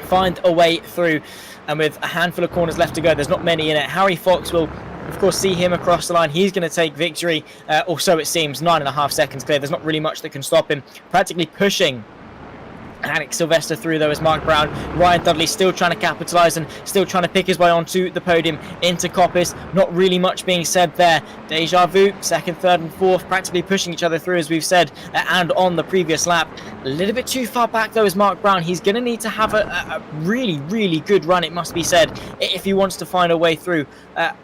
find a way through. And with a handful of corners left to go, there's not many in it. Harry Fox will, of course, see him across the line. He's going to take victory, or so it seems. 9.5 seconds clear. There's not really much that can stop him. Practically pushing Alex Sylvester through, though, as Mark Brown. Ryan Dudley still trying to capitalise and still trying to pick his way onto the podium into Coppice. Not really much being said there. Deja vu, second, third and fourth, practically pushing each other through, as we've said, and on the previous lap. A little bit too far back, though, as Mark Brown. He's going to need to have a really, really good run, it must be said, if he wants to find a way through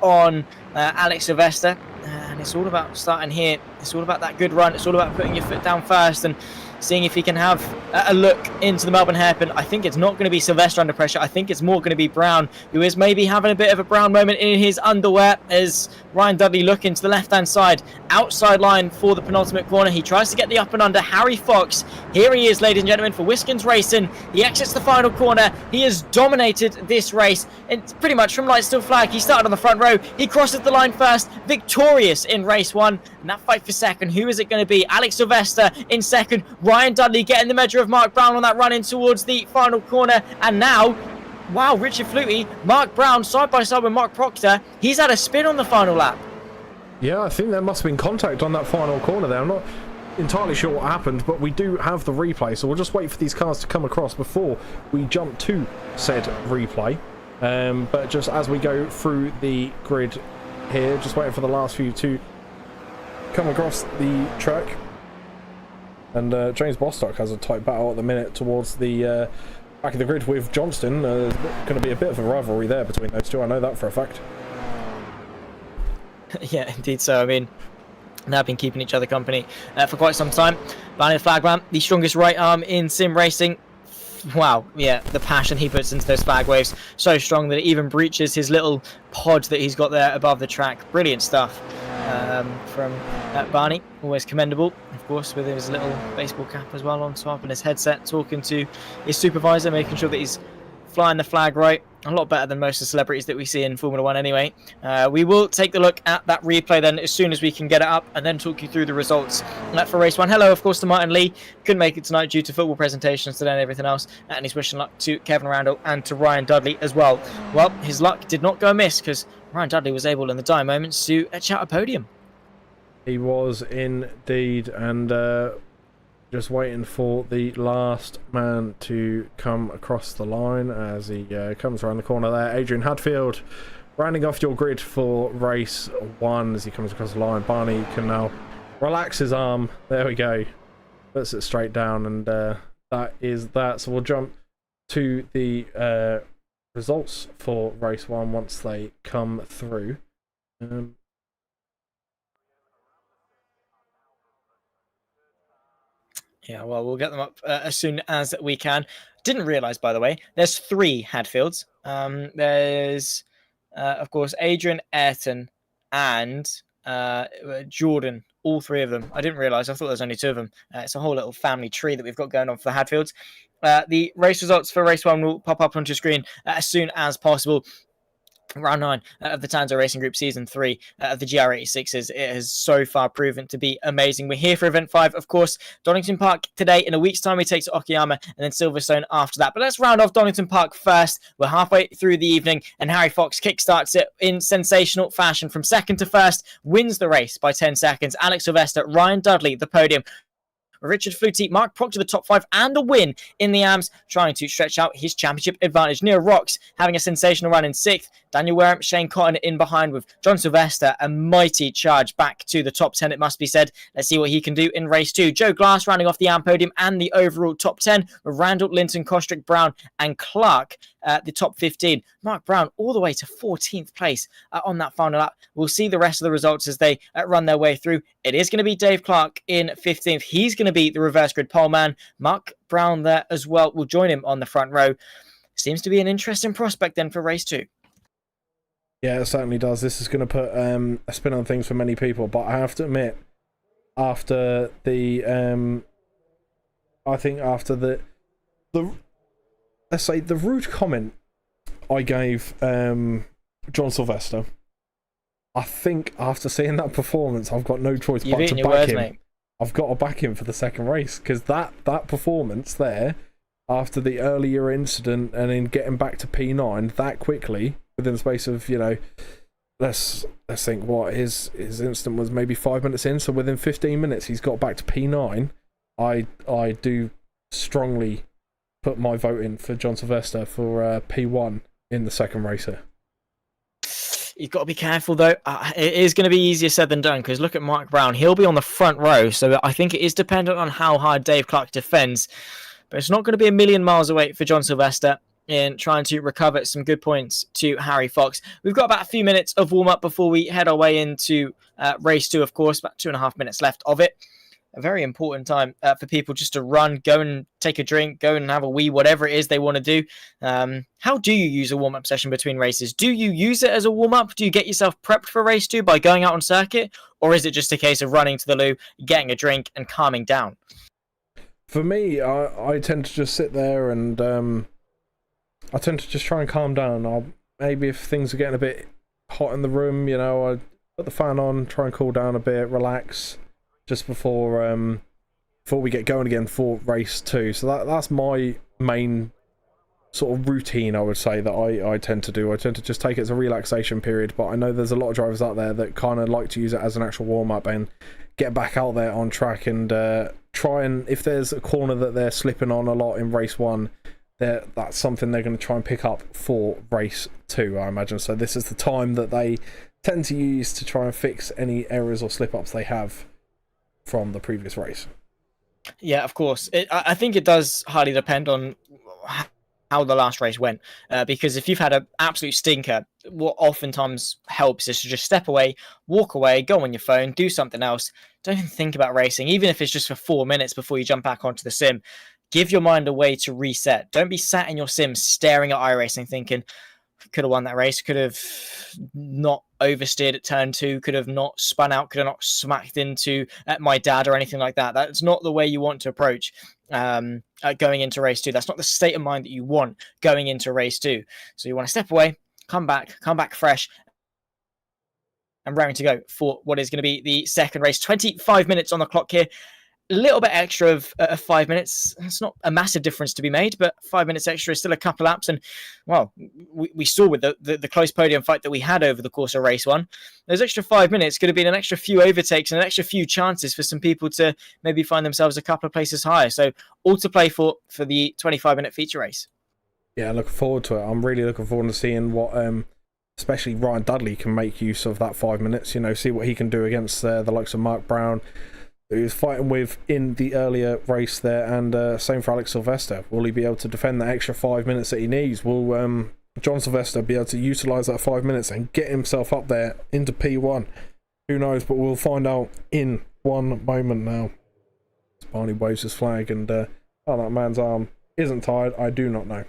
on Alex Sylvester. And it's all about starting here. It's all about that good run. It's all about putting your foot down first and seeing if he can have a look into the Melbourne hairpin. I think it's not going to be Sylvester under pressure. I think it's more going to be Brown, who is maybe having a bit of a Brown moment in his underwear, as Ryan Dudley looking to the left-hand side. Outside line for the penultimate corner. He tries to get the up and under. Harry Fox, here he is, ladies and gentlemen, for Wiskins Racing. He exits the final corner. He has dominated this race, and pretty much from light still flag. He started on the front row. He crosses the line first, victorious in race one. And that fight for second, who is it going to be? Alex Sylvester in second. Ryan Dudley getting the measure of Mark Brown on that run in towards the final corner. And now, wow, Richard Flutie, Mark Brown side by side with Mark Proctor. He's had a spin on the final lap. Yeah, I think there must have been contact on that final corner there. I'm not entirely sure what happened, but we do have the replay, so we'll just wait for these cars to come across before we jump to said replay. But just as we go through the grid here, just waiting for the last few to come across the track. And James Bostock has a tight battle at the minute towards the back of the grid with Johnston. There's going to be a bit of a rivalry there between those two, I know that for a fact. Yeah, indeed so. I mean, they've been keeping each other company for quite some time. Barney the Flagman, the strongest right arm in sim racing. Wow, yeah, the passion he puts into those flag waves, so strong that it even breaches his little pod that he's got there above the track. Brilliant stuff from Barney, always commendable, of course, with his little baseball cap as well on top and his headset, talking to his supervisor, making sure that he's flying the flag right. A lot better than most of the celebrities that we see in Formula 1 anyway. We will take a look at that replay then as soon as we can get it up and then talk you through the results for race 1. Hello, of course, to Martin Lee. Couldn't make it tonight due to football presentations today and everything else. And he's wishing luck to Kevin Randall and to Ryan Dudley as well. Well, his luck did not go amiss because Ryan Dudley was able in the dying moments to etch out a podium. He was indeed, and just waiting for the last man to come across the line as he comes around the corner there. Adrian Hadfield rounding off your grid for race 1 as he comes across the line. Barney can now relax his arm. There we go. Puts it straight down, and that is that. So we'll jump to the results for race 1 once they come through. Yeah, well, we'll get them up as soon as we can. Didn't realise, by the way, there's 3 Hadfields. There's, of course, Adrian, Ayrton, and Jordan. All 3 of them. I didn't realise. I thought there was only 2 of them. It's a whole little family tree that we've got going on for the Hadfields. The race results for race 1 will pop up onto your screen as soon as possible. Round 9 of the Tanso Racing Group Season 3 of the GR86s. It has so far proven to be amazing. We're here for Event 5, of course. Donington Park today. In a week's time, we take to Okayama and then Silverstone after that. But let's round off Donington Park first. We're halfway through the evening, and Harry Fox kickstarts it in sensational fashion. From second to first, wins the race by 10 seconds. Alex Sylvester, Ryan Dudley, the podium. Richard Flutie, Mark Proctor, the top 5, and a win in the AMS, trying to stretch out his championship advantage. Neo Rocks having a sensational run in 6th. Daniel Wareham, Shane Cotton in behind with John Sylvester, a mighty charge back to the top 10, it must be said. Let's see what he can do in race 2. Joe Glass rounding off the AM podium and the overall top 10 with Randall, Linton, Kostrick, Brown, and Clark at the top 15. Mark Brown all the way to 14th place on that final lap. We'll see the rest of the results as they run their way through. It is going to be Dave Clark in 15th. He's going to be the reverse grid pole man. Mark Brown there as well will join him on the front row. Seems to be an interesting prospect then for race 2. Yeah, it certainly does. This is going to put a spin on things for many people, but I have to admit, after the let's say the rude comment I gave John Sylvester, I think after seeing that performance, I've got no choice but to back him. Mate. I've got to back him for the second race, because that performance there, after the earlier incident and then getting back to P9 that quickly within the space of, let's think what his incident was, maybe 5 minutes in, so within 15 minutes he's got back to P9. I do strongly put my vote in for John Sylvester for P1 in the second race here. You've got to be careful, though. It is going to be easier said than done, because look at Mark Brown. He'll be on the front row, so I think it is dependent on how hard Dave Clark defends. But it's not going to be a million miles away for John Sylvester in trying to recover some good points to Harry Fox. We've got about a few minutes of warm-up before we head our way into race 2, of course. About 2.5 minutes left of it. A very important time for people just to run, go and take a drink, go and have a wee, whatever it is they want to do. How do you use a warm-up session between races? Do you use it as a warm-up? Do you get yourself prepped for race 2 by going out on circuit? Or is it just a case of running to the loo, getting a drink, and calming down? For me, I tend to just sit there and I tend to just try and calm down. Maybe if things are getting a bit hot in the room, I put the fan on, try and cool down a bit, relax, just before we get going again for race 2. So that's my main sort of routine, I would say, that I tend to do. I tend to just take it as a relaxation period, but I know there's a lot of drivers out there that kind of like to use it as an actual warm-up and get back out there on track and try and, if there's a corner that they're slipping on a lot in race 1, that's something they're going to try and pick up for race 2, I imagine. So this is the time that they tend to use to try and fix any errors or slip-ups they have from the previous race. Yeah, of course. I think it does highly depend on how the last race went, because if you've had an absolute stinker, what oftentimes helps is to just step away, walk away, go on your phone, do something else. Don't even think about racing, even if it's just for 4 minutes before you jump back onto the sim. Give your mind a way to reset. Don't be sat in your sim staring at iRacing thinking, could have won that race, could have not oversteered at turn 2, could have not spun out, could have not smacked into my dad or anything like that. That's not the way you want to approach going into race 2. That's not the state of mind that you want going into race 2. So you want to step away, come back fresh, and raring to go for what is going to be the second race. 25 minutes on the clock here. A little bit extra of 5 minutes. It's not a massive difference to be made, but 5 minutes extra is still a couple laps. And, well, we saw with the close podium fight that we had over the course of race 1, those extra 5 minutes could have been an extra few overtakes and an extra few chances for some people to maybe find themselves a couple of places higher. So all to play for the 25-minute feature race. Yeah, looking forward to it. I'm really looking forward to seeing what especially Ryan Dudley can make use of that 5 minutes, see what he can do against the likes of Mark Brown, who he was fighting with in the earlier race there, and same for Alex Sylvester. Will he be able to defend that extra 5 minutes that he needs? Will John Sylvester be able to utilise that 5 minutes and get himself up there into P1? Who knows, but we'll find out in one moment now. Barney waves his flag, and that man's arm isn't tired. I do not know.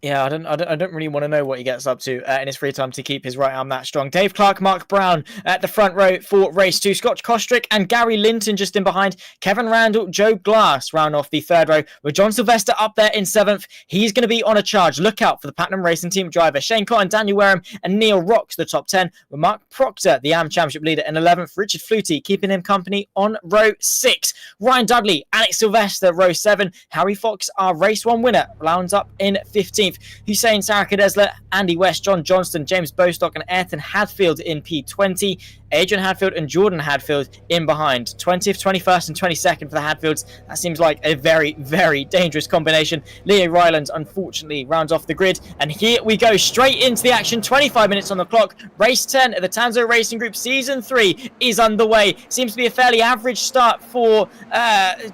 Yeah, I don't really want to know what he gets up to in his free time to keep his right arm that strong. Dave Clark, Mark Brown at the front row for race 2. Scott Kostrick and Gary Linton just in behind. Kevin Randall, Joe Glass round off the third row with John Sylvester up there in 7th. He's going to be on a charge. Look out for the Platinum Racing Team driver Shane Cotton, Daniel Wareham and Neil Rocks, the top 10, with Mark Proctor, the AM Championship leader, in 11th. Richard Flutie keeping him company on row 6. Ryan Dudley, Alex Sylvester, row 7. Harry Fox, our race 1 winner, rounds up in 15th. Hussein Sarakadesla, Andy West, John Johnston, James Bostock and Ayrton Hadfield in P20. Adrian Hadfield and Jordan Hadfield in behind. 20th, 21st and 22nd for the Hadfields. That seems like a very, very dangerous combination. Leo Ryland, unfortunately, rounds off the grid. And here we go, straight into the action. 25 minutes on the clock. Race 10 of the Tanso Racing Group Season 3 is underway. Seems to be a fairly average start for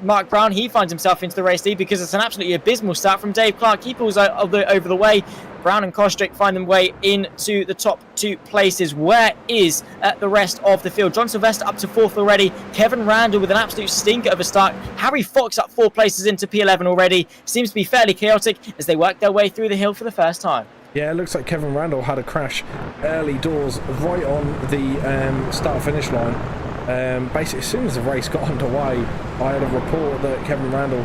Mark Brown. He finds himself into the race lead because it's an absolutely abysmal start from Dave Clark. He pulls over the way. Brown and Kostrick find their way into the top 2 places. Where is the rest of the field? John Sylvester up to 4th already. Kevin Randall with an absolute stinker of a start. Harry Fox up 4 places into P11 already. Seems to be fairly chaotic as they work their way through the hill for the first time. Yeah, it looks like Kevin Randall had a crash early doors right on the start-finish line. Basically, as soon as the race got underway, I had a report that Kevin Randall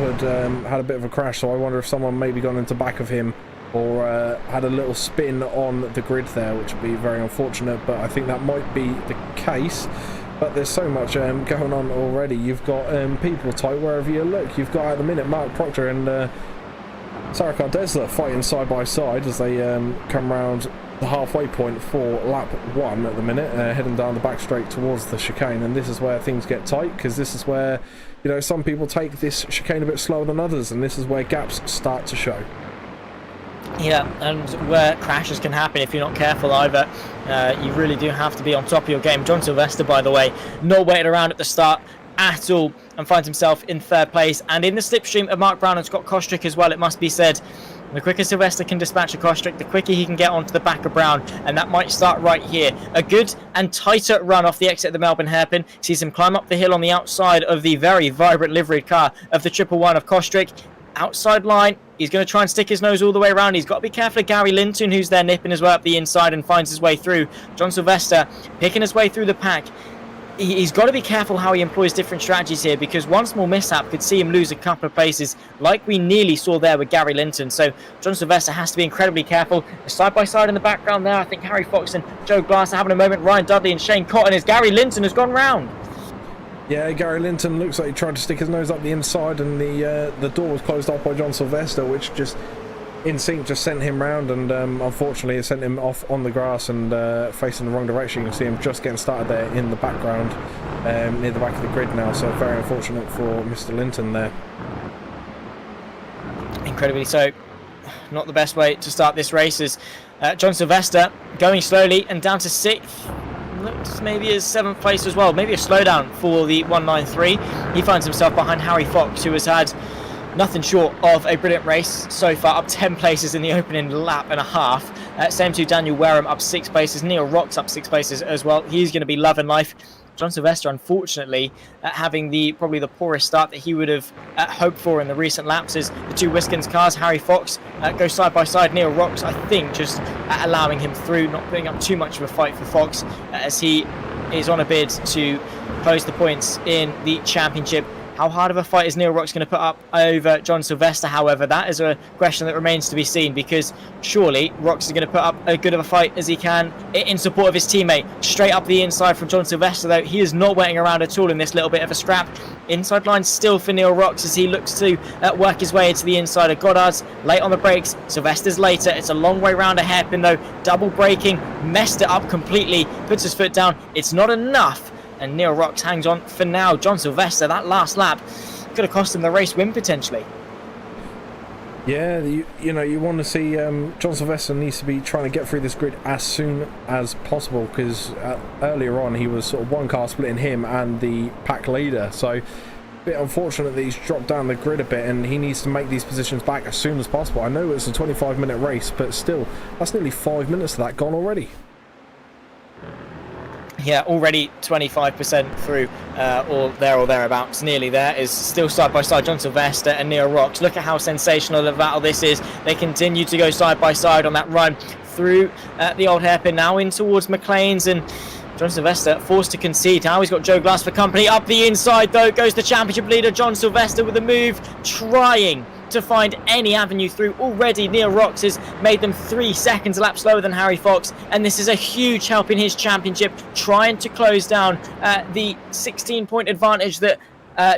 had a bit of a crash, so I wonder if someone maybe got into back of him or had a little spin on the grid there, which would be very unfortunate, but I think that might be the case. But there's so much going on already. You've got people tight wherever you look. You've got at the minute Mark Proctor and Sarakar Desler fighting side by side as they come round the halfway point for lap 1 at the minute, heading down the back straight towards the chicane. And this is where things get tight, because this is where some people take this chicane a bit slower than others, and this is where gaps start to show. Yeah, and where crashes can happen if you're not careful either. You really do have to be on top of your game. John Sylvester, by the way, not waiting around at the start at all and finds himself in 3rd place. And in the slipstream of Mark Brown and Scott Kostrick as well, it must be said, the quicker Sylvester can dispatch a Kostrick, the quicker he can get onto the back of Brown, and that might start right here. A good and tighter run off the exit of the Melbourne Hairpin sees him climb up the hill on the outside of the very vibrant liveried car of the 111 of Kostrick. Outside line, he's going to try and stick his nose all the way around. He's got to be careful of Gary Linton, who's there nipping his way up the inside and finds his way through. John Sylvester picking his way through the pack. He's got to be careful how he employs different strategies here, because one small mishap could see him lose a couple of places, like we nearly saw there with Gary Linton. So John Sylvester has to be incredibly careful. Side by side in the background there, I think Harry Fox and Joe Glass are having a moment. Ryan Dudley and Shane Cotton as Gary Linton has gone round. Yeah, Gary Linton looks like he tried to stick his nose up the inside, and the door was closed off by John Sylvester, which just instinct just sent him round, and unfortunately it sent him off on the grass and facing the wrong direction. You can see him just getting started there in the background, near the back of the grid now, so very unfortunate for Mr. Linton there. Incredibly so. Not the best way to start this race is John Sylvester going slowly and down to 6th. Looks maybe his 7th place as well. Maybe a slowdown for the 193. He finds himself behind Harry Fox, who has had nothing short of a brilliant race so far, up 10 places in the opening lap and a half. Same to Daniel Wareham, up 6 places. Neil Rocks up 6 places as well. He's going to be loving life. John Sylvester, unfortunately, having probably the poorest start that he would have hoped for in the recent laps, as the two Wiskins cars, Harry Fox, go side by side. Neil Rocks, I think, just allowing him through, not putting up too much of a fight for Fox, as he is on a bid to close the points in the championship. How hard of a fight is Neil Rocks going to put up over John Sylvester? However, that is a question that remains to be seen, because surely Rocks is going to put up as good of a fight as he can in support of his teammate. Straight up the inside from John Sylvester, though, he is not waiting around at all in this little bit of a scrap. Inside line still for Neil Rocks as he looks to work his way into the inside of Goddard's. Late on the brakes, Sylvester's later. It's a long way round a hairpin, though. Double braking, messed it up completely, puts his foot down. It's not enough, and Neil Rocks hangs on for now. John Sylvester, that last lap could have cost him the race win potentially. Yeah, you know, you want to see John Sylvester needs to be trying to get through this grid as soon as possible, because earlier on he was sort of one car splitting him and the pack leader, so a bit unfortunate that he's dropped down the grid a bit, and he needs to make these positions back as soon as possible. I know it's a 25-minute race, but still, that's nearly 5 minutes of that gone already. Yeah, already 25% through, or there or thereabouts, nearly there, is still side by side John Sylvester and Neil Rocks. Look at how sensational a battle this is. They continue to go side by side on that run through the old hairpin, now in towards McLean's, and John Sylvester forced to concede. Now he's got Joe Glass for company. Up the inside, though, goes the championship leader, John Sylvester, with a move, trying to find any avenue through. Already Neil Rocks has made them 3 seconds a lap slower than Harry Fox, and this is a huge help in his championship, trying to close down the 16-point advantage that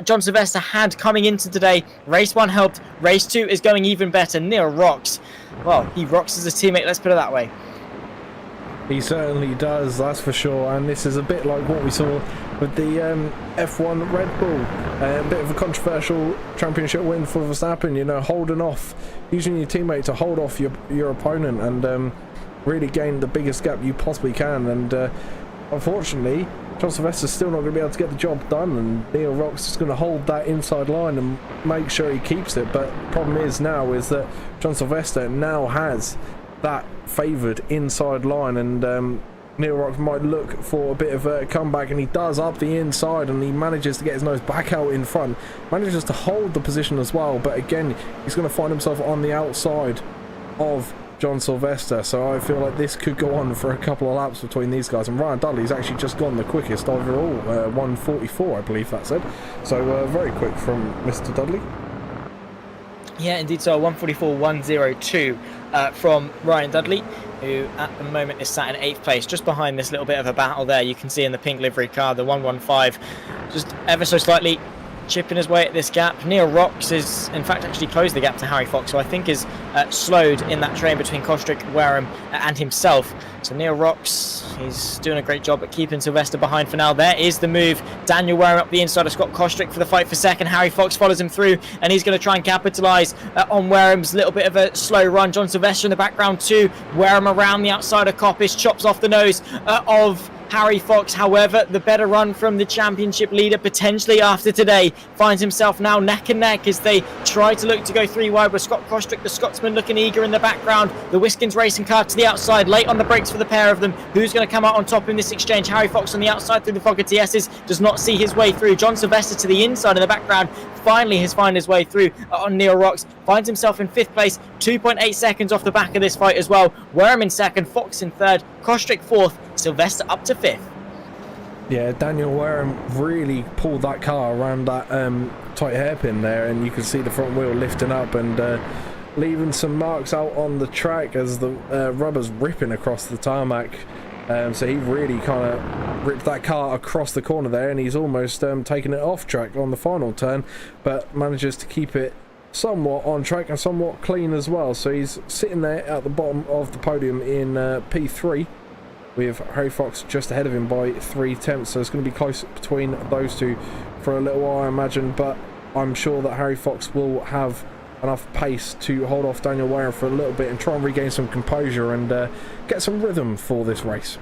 John Sylvester had coming into today. Race 1 helped, race 2 is going even better. Neil Rocks, well, he rocks as a teammate, let's put it that way. He certainly does, that's for sure, and this is a bit like what we saw with the F1 Red Bull. A bit of a controversial championship win for Verstappen, you know, holding off, using your teammate to hold off your opponent and really gain the biggest gap you possibly can. And unfortunately, John Sylvester's still not going to be able to get the job done, and Neil Rocks is going to hold that inside line and make sure he keeps it. But the problem is now is that John Sylvester now has that favoured inside line, and Neil Rocks might look for a bit of a comeback, and he does up the inside, and he manages to get his nose back out in front, manages to hold the position as well, but again he's going to find himself on the outside of John Sylvester. So I feel like this could go on for a couple of laps between these guys, and Ryan Dudley's actually just gone the quickest overall, 1:44 I believe that said, so very quick from Mr. Dudley. Yeah, indeed, so 1:44.102 from Ryan Dudley, who at the moment is sat in 8th place, just behind this little bit of a battle there. You can see in the pink livery car, the 115, just ever so slightly chipping his way at this gap. Neil Rocks is, in fact, actually closed the gap to Harry Fox, who I think is slowed in that train between Kostrick, Wareham and himself. So Neil Rocks, he's doing a great job at keeping Sylvester behind for now. There is the move. Daniel Wareham up the inside of Scott Kostrick for the fight for second. Harry Fox follows him through, and he's going to try and capitalise on Wareham's little bit of a slow run. John Sylvester in the background too. Wareham around the outside of Coppice, chops off the nose of Harry Fox. However, the better run from the championship leader potentially after today finds himself now neck and neck as they try to look to go 3 wide with Scott Kostrick, the Scotsman, looking eager in the background. The Wiskins racing car to the outside, late on the brakes for the pair of them. Who's going to come out on top in this exchange? Harry Fox on the outside through the fog of TS's, does not see his way through. John Sylvester to the inside in the background finally has found his way through on Neil Rocks, finds himself in 5th place, 2.8 seconds off the back of this fight as well. Wareham in 2nd, Fox in 3rd, Kostrick 4th, Sylvester up to 5th. Yeah, Daniel Wareham really pulled that car around that tight hairpin there, and you can see the front wheel lifting up and leaving some marks out on the track as the rubber's ripping across the tarmac. So he really kind of ripped that car across the corner there, and he's almost taken it off track on the final turn, but manages to keep it somewhat on track and somewhat clean as well. So he's sitting there at the bottom of the podium in P3, with Harry Fox just ahead of him by 3 tenths. So it's going to be close between those two for a little while, I imagine, but I'm sure that Harry Fox will have enough pace to hold off Daniel Wareham for a little bit and try and regain some composure and get some rhythm for this race.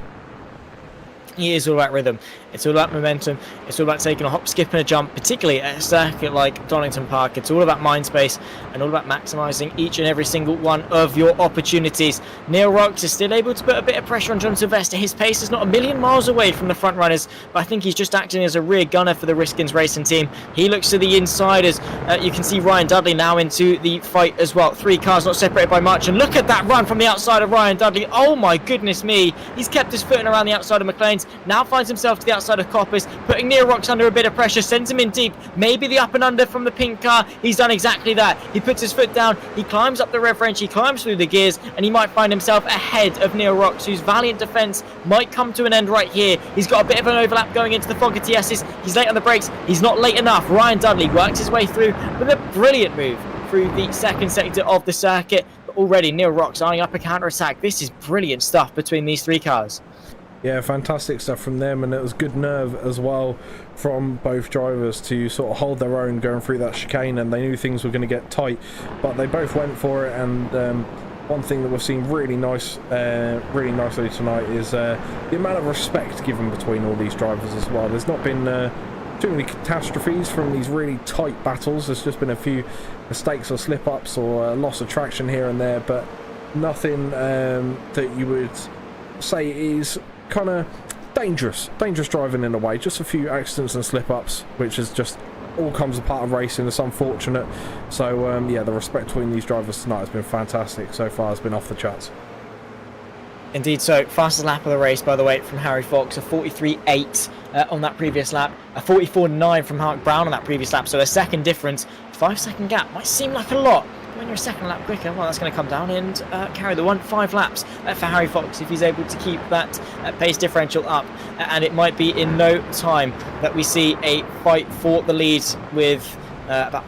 He is all about rhythm. It's all about momentum. It's all about taking a hop, skip, and a jump, particularly at a circuit like Donington Park. It's all about mind space and all about maximising each and every single one of your opportunities. Neil Rocks is still able to put a bit of pressure on John Sylvester. His pace is not a million miles away from the front runners, but I think he's just acting as a rear gunner for the Riskins Racing team. He looks to the inside as you can see Ryan Dudley now into the fight as well. 3 cars not separated by much, and look at that run from the outside of Ryan Dudley. Oh my goodness me, he's kept his footing around the outside of McLean's, now finds himself to the outside of Coppers, putting Neil Rocks under a bit of pressure, sends him in deep, maybe the up and under from the pink car. He's done exactly that. He puts his foot down, he climbs up the rev range, he climbs through the gears, and he might find himself ahead of Neil Rocks, whose valiant defence might come to an end right here. He's got a bit of an overlap going into the Fogger TS's. He's late on the brakes, he's not late enough. Ryan Dudley works his way through with a brilliant move through the second sector of the circuit. But already Neil Rocks eyeing up a counter-attack. This is brilliant stuff between these 3 cars. Yeah, fantastic stuff from them, and it was good nerve as well from both drivers to sort of hold their own going through that chicane, and they knew things were going to get tight, but they both went for it. And one thing that we've seen really nicely tonight is the amount of respect given between all these drivers as well. There's not been too many catastrophes from these really tight battles. There's just been a few mistakes or slip-ups or loss of traction here and there, but nothing that you would say is kind of dangerous driving in a way. Just a few accidents and slip-ups, which is just all comes a part of racing. It's unfortunate. So yeah, the respect between these drivers tonight has been fantastic so far. It's been off the charts. Indeed so. Fastest lap of the race, by the way, from Harry Fox, a 43.8 on that previous lap, a 44.9 from Mark Brown on that previous lap, so a second difference. 5-second gap might seem like a lot, but when you're a second lap quicker, well, that's going to come down and carry the 5 laps for Harry Fox if he's able to keep that pace differential up, and it might be in no time that we see a fight for the lead with about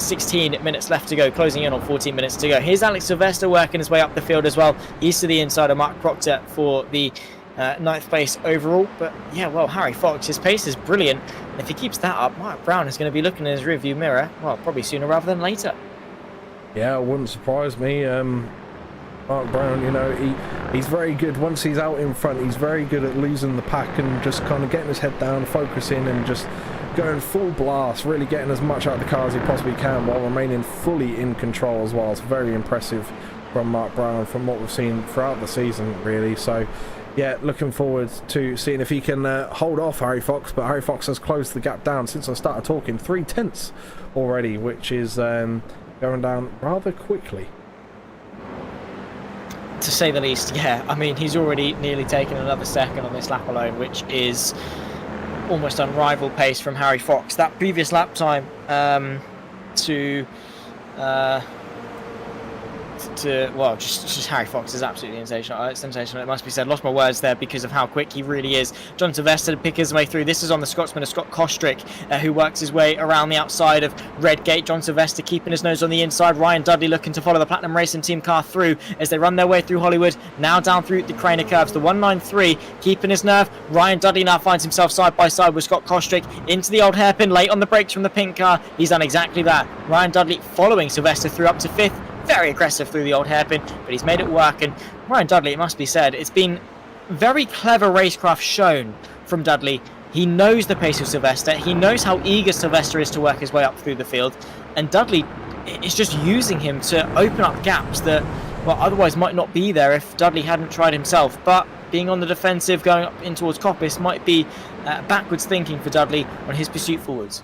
16 minutes left to go, closing in on 14 minutes to go. Here's Alex Sylvester working his way up the field as well. He's to the inside of Mark Proctor for the 9th place overall. But yeah, well, Harry Fox, his pace is brilliant. If he keeps that up, Mark Brown is going to be looking in his rearview mirror, well, probably sooner rather than later. Yeah, it wouldn't surprise me. Mark Brown, you know, he's very good. Once he's out in front, he's very good at losing the pack and just kind of getting his head down, focusing and just going full blast, really getting as much out of the car as he possibly can while remaining fully in control as well. It's very impressive from Mark Brown from what we've seen throughout the season, really. So yeah, looking forward to seeing if he can hold off Harry Fox, but Harry Fox has closed the gap down since I started talking, 3/10 already, which is going down rather quickly. To say the least, yeah. I mean, he's already nearly taken another second on this lap alone, which is almost unrivaled pace from Harry Fox. That previous lap time well, just Harry Fox is absolutely sensational. Sensational, it must be said. Lost my words there because of how quick he really is. John Sylvester to pick his way through. This is on the Scotsman of Scott Kostrick, who works his way around the outside of Redgate. John Sylvester keeping his nose on the inside. Ryan Dudley looking to follow the Platinum Racing Team car through as they run their way through Hollywood. Now down through the Craner curves. The 193 keeping his nerve. Ryan Dudley now finds himself side by side with Scott Kostrick into the old hairpin, late on the brakes from the pink car. He's done exactly that. Ryan Dudley following Sylvester through up to 5th. Very aggressive through the old hairpin, but he's made it work. And Ryan Dudley, it must be said, it's been very clever racecraft shown from Dudley. He knows the pace of Sylvester. He knows how eager Sylvester is to work his way up through the field. And Dudley is just using him to open up gaps that, well, otherwise might not be there if Dudley hadn't tried himself. But being on the defensive, going up in towards Coppice might be backwards thinking for Dudley on his pursuit forwards.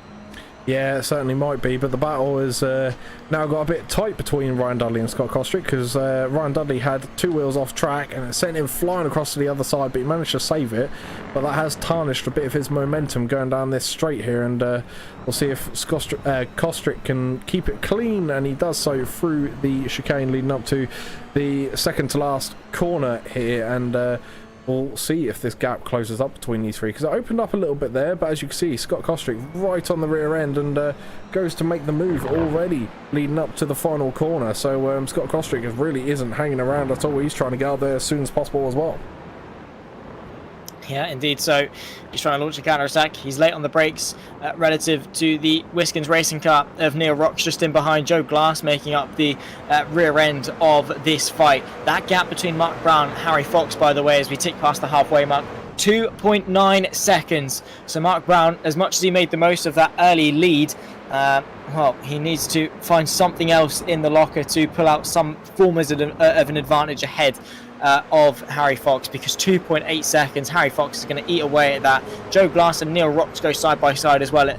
Yeah, it certainly might be, but the battle is now got a bit tight between Ryan Dudley and Scott Kostrick, because Ryan Dudley had 2 wheels off track and it sent him flying across to the other side, but he managed to save it. But that has tarnished a bit of his momentum going down this straight here, and we'll see if Kostrick can keep it clean, and he does so through the chicane leading up to the second to last corner here, and we'll see if this gap closes up between these 3, because it opened up a little bit there, but as you can see, Scott Kostrick right on the rear end and goes to make the move already leading up to the final corner. So Scott Kostrick really isn't hanging around at all. He's trying to get out there as soon as possible as well. Yeah, indeed. So he's trying to launch a counter-attack. He's late on the brakes relative to the Riskins racing car of Neil Rocks, just in behind. Joe Glass making up the rear end of this fight. That gap between Mark Brown and Harry Fox, by the way, as we tick past the halfway mark, 2.9 seconds. So Mark Brown, as much as he made the most of that early lead, well, he needs to find something else in the locker to pull out some form of an advantage ahead of Harry Fox, because 2.8 seconds, Harry Fox is going to eat away at that. Joe Glass and Neil Rocks go side by side as well,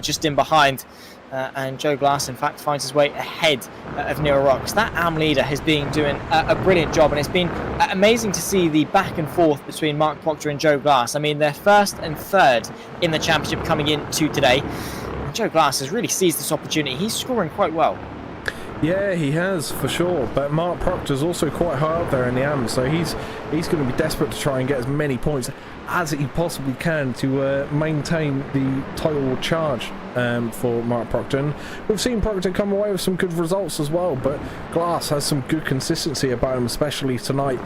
just in behind. And Joe Glass, in fact, finds his way ahead of Neil Rocks. That AM leader has been doing a brilliant job, and it's been amazing to see the back and forth between Mark Proctor and Joe Glass. I mean, they're first and third in the championship coming into today. And Joe Glass has really seized this opportunity. He's scoring quite well. Yeah, he has, for sure. But Mark Proctor's also quite high up there in the AM, so he's going to be desperate to try and get as many points as he possibly can to maintain the total charge for Mark Proctor. And we've seen Proctor come away with some good results as well, but Glass has some good consistency about him, especially tonight.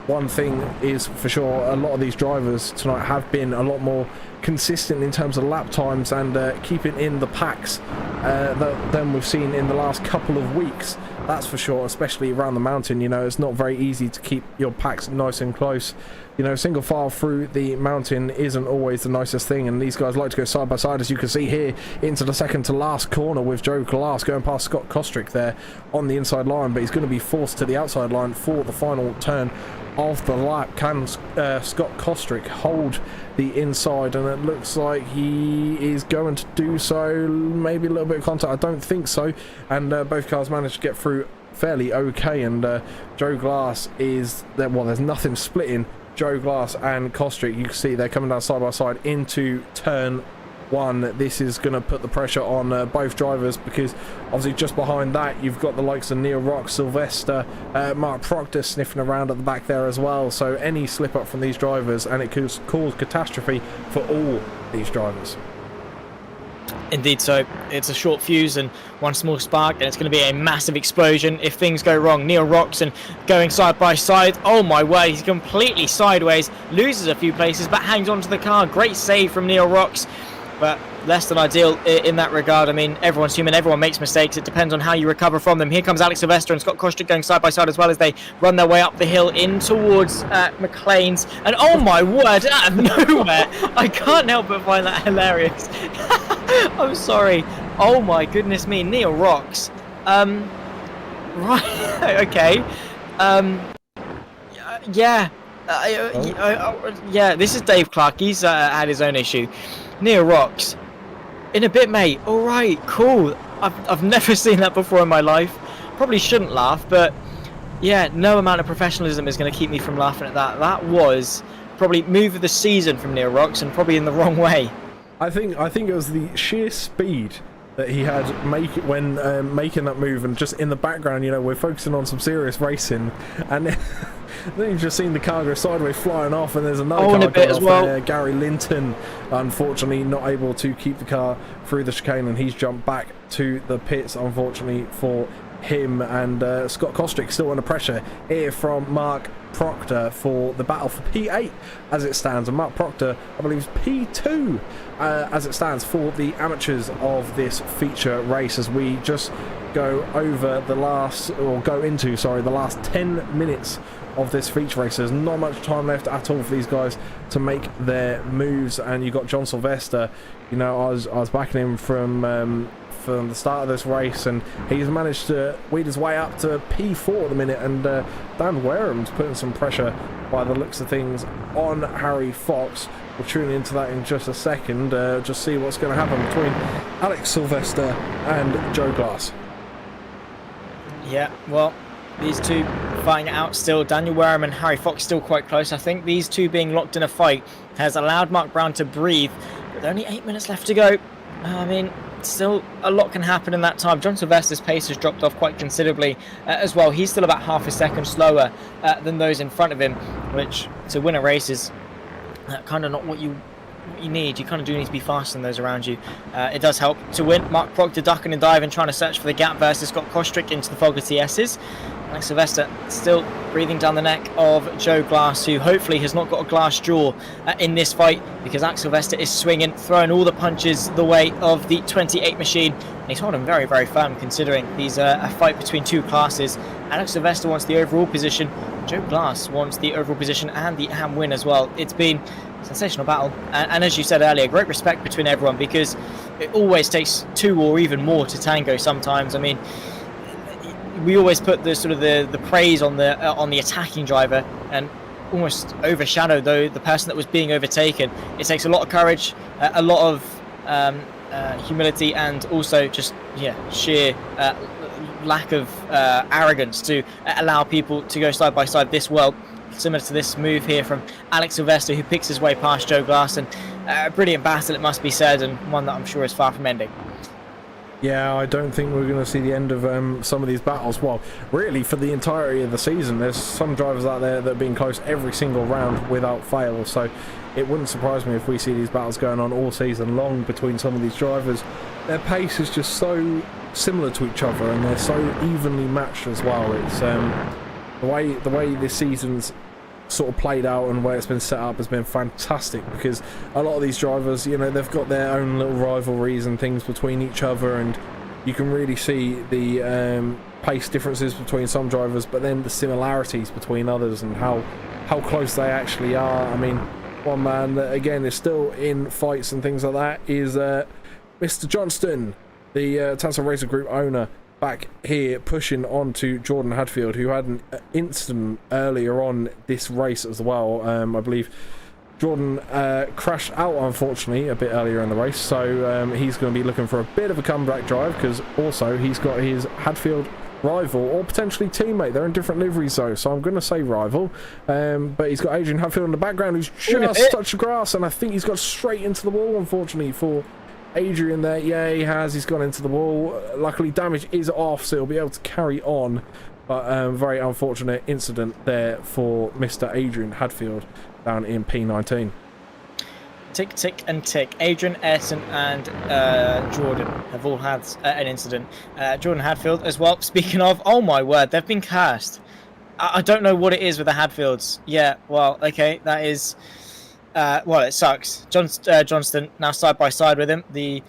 One thing is for sure, a lot of these drivers tonight have been a lot more consistent in terms of lap times and keeping in the packs than we've seen in the last couple of weeks. That's for sure, especially around the mountain. You know, it's not very easy to keep your packs nice and close. You know, single file through the mountain isn't always the nicest thing, and these guys like to go side by side, as you can see here, into the second to last corner with Joe Glass going past Scott Kostrick there on the inside line, but he's going to be forced to the outside line for the final turn of the lap. Can Scott Kostrick hold the inside? And it looks like he is going to do so. Maybe a little bit of contact, I don't think so, and both cars managed to get through fairly okay, and Joe Glass is there. Well, there's nothing splitting Joe Glass and Kostrick. You can see they're coming down side by side into turn one. This is going to put the pressure on both drivers, because obviously just behind that you've got the likes of Neil Rock, Sylvester, Mark Proctor sniffing around at the back there as well. So any slip up from these drivers and it could cause catastrophe for all these drivers. Indeed, so it's a short fuse and one small spark, and it's going to be a massive explosion if things go wrong. Neil Roxon going side by side. Oh my word, he's completely sideways, loses a few places but hangs on to the car. Great save from Neil Rox, but less than ideal in that regard. I mean, everyone's human, everyone makes mistakes. It depends on how you recover from them. Here comes Alex Sylvester and Scott Kostrick going side by side as well as they run their way up the hill in towards McLean's. And oh my word, out of nowhere, I can't help but find that hilarious. I'm sorry. Oh my goodness me, Neil Rox. Right, okay. Yeah. Yeah, this is Dave Clark. He's had his own issue. Neil Rox. In a bit, mate. All right, cool. I've never seen that before in my life. Probably shouldn't laugh, but yeah, no amount of professionalism is going to keep me from laughing at that. That was probably move of the season from Neil Rox, and probably in the wrong way. I think it was the sheer speed that he had when making that move, and just in the background, you know, we're focusing on some serious racing, and then you've just seen the car go sideways flying off, and there's another car going off there. Gary Linton, unfortunately, not able to keep the car through the chicane, and he's jumped back to the pits, unfortunately for him. And Scott Kostrick still under pressure here from Mark Proctor for the battle for P8 as it stands, and Mark Proctor, I believe, is P2 as it stands for the amateurs of this feature race, as we just go over the last 10 minutes of this feature race. There's not much time left at all for these guys to make their moves, and you got John Sylvester. You know, I was backing him from the start of this race, and he's managed to weed his way up to P4 at the minute, and Dan Wareham's putting some pressure by the looks of things on Harry Fox. We'll tune into that in just a second, just see what's going to happen between Alex Sylvester and Joe Glass. Yeah, well, these two fighting it out still. Daniel Wareham and Harry Fox still quite close. I think these two being locked in a fight has allowed Mark Brown to breathe, with only 8 minutes left to go. I mean, still a lot can happen in that time. John Sylvester's pace has dropped off quite considerably as well. He's still about half a second slower than those in front of him, which to win a race is kind of not what you need. You kind of do need to be faster than those around you. It does help to win. Mark Proctor ducking and diving, trying to search for the gap versus Scott Kostrick into the fog of TS's. Alex Sylvester still breathing down the neck of Joe Glass, who hopefully has not got a glass jaw in this fight, because Alex Sylvester is swinging, throwing all the punches the way of the 28 machine, and he's holding very, very firm considering these a fight between two classes. Alex Sylvester wants the overall position, Joe Glass wants the overall position and the AM win as well. It's been a sensational battle, and as you said earlier, great respect between everyone, because it always takes two or even more to tango sometimes. I mean, we always put the sort of the praise on the attacking driver and almost overshadow the person that was being overtaken. It takes a lot of courage, a lot of humility, and also just sheer lack of arrogance to allow people to go side by side this well. Similar to this move here from Alex Sylvester, who picks his way past Joe Glass, and a brilliant battle, it must be said, and one that I'm sure is far from ending. Yeah, I don't think we're going to see the end of some of these battles. Well, really, for the entirety of the season, there's some drivers out there that have been close every single round without fail. So it wouldn't surprise me if we see these battles going on all season long between some of these drivers. Their pace is just so similar to each other, and they're so evenly matched as well. It's the way this season's sort of played out and where it's been set up has been fantastic, because a lot of these drivers, they've got their own little rivalries and things between each other, and you can really see the pace differences between some drivers, but then the similarities between others and how close they actually are. I mean, one man that again is still in fights and things like that is Mr. Johnston, the Tanso Racing Group owner, back here pushing on to Jordan Hadfield, who had an incident earlier on this race as well. I believe Jordan crashed out, unfortunately, a bit earlier in the race, so he's going to be looking for a bit of a comeback drive, because also he's got his Hadfield rival, or potentially teammate. They're in different liveries though, so I'm going to say rival, but he's got Adrian Hadfield in the background, who's just touched the grass, and I think he's got straight into the wall, unfortunately, for Adrian there. Yeah, he has. He's gone into the wall. Luckily, damage is off, so he'll be able to carry on. But very unfortunate incident there for Mr. Adrian Hadfield down in P19. Tick, tick, and tick. Adrian, Ayrton, and Jordan have all had an incident. Jordan Hadfield as well. Speaking of, oh my word, they've been cursed. I don't know what it is with the Hadfields. Yeah, well, okay, that is... well, it sucks. Johnston now side by side with him. The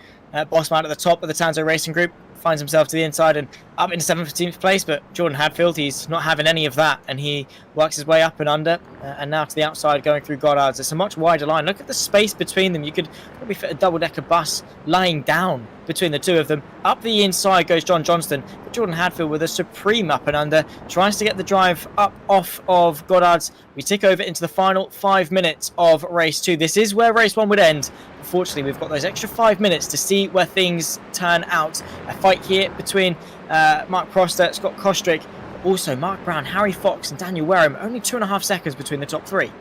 boss man at the top of the Tanso Racing Group finds himself to the inside and up into 7th place, but Jordan Hadfield, he's not having any of that, and he works his way up and under, and now to the outside going through Goddard's. It's a much wider line. Look at the space between them. You could probably fit a double-decker bus lying down between the two of them. Up the inside goes John Johnston, but Jordan Hadfield with a supreme up and under tries to get the drive up off of Goddard's. We tick over into the final 5 minutes of race 2. This is where race 1 would end. Unfortunately, we've got those extra 5 minutes to see where things turn out. A fight here between Mark Proster, Scott Kostrick, also Mark Brown, Harry Fox and Daniel Wareham. Only 2.5 seconds between the top three.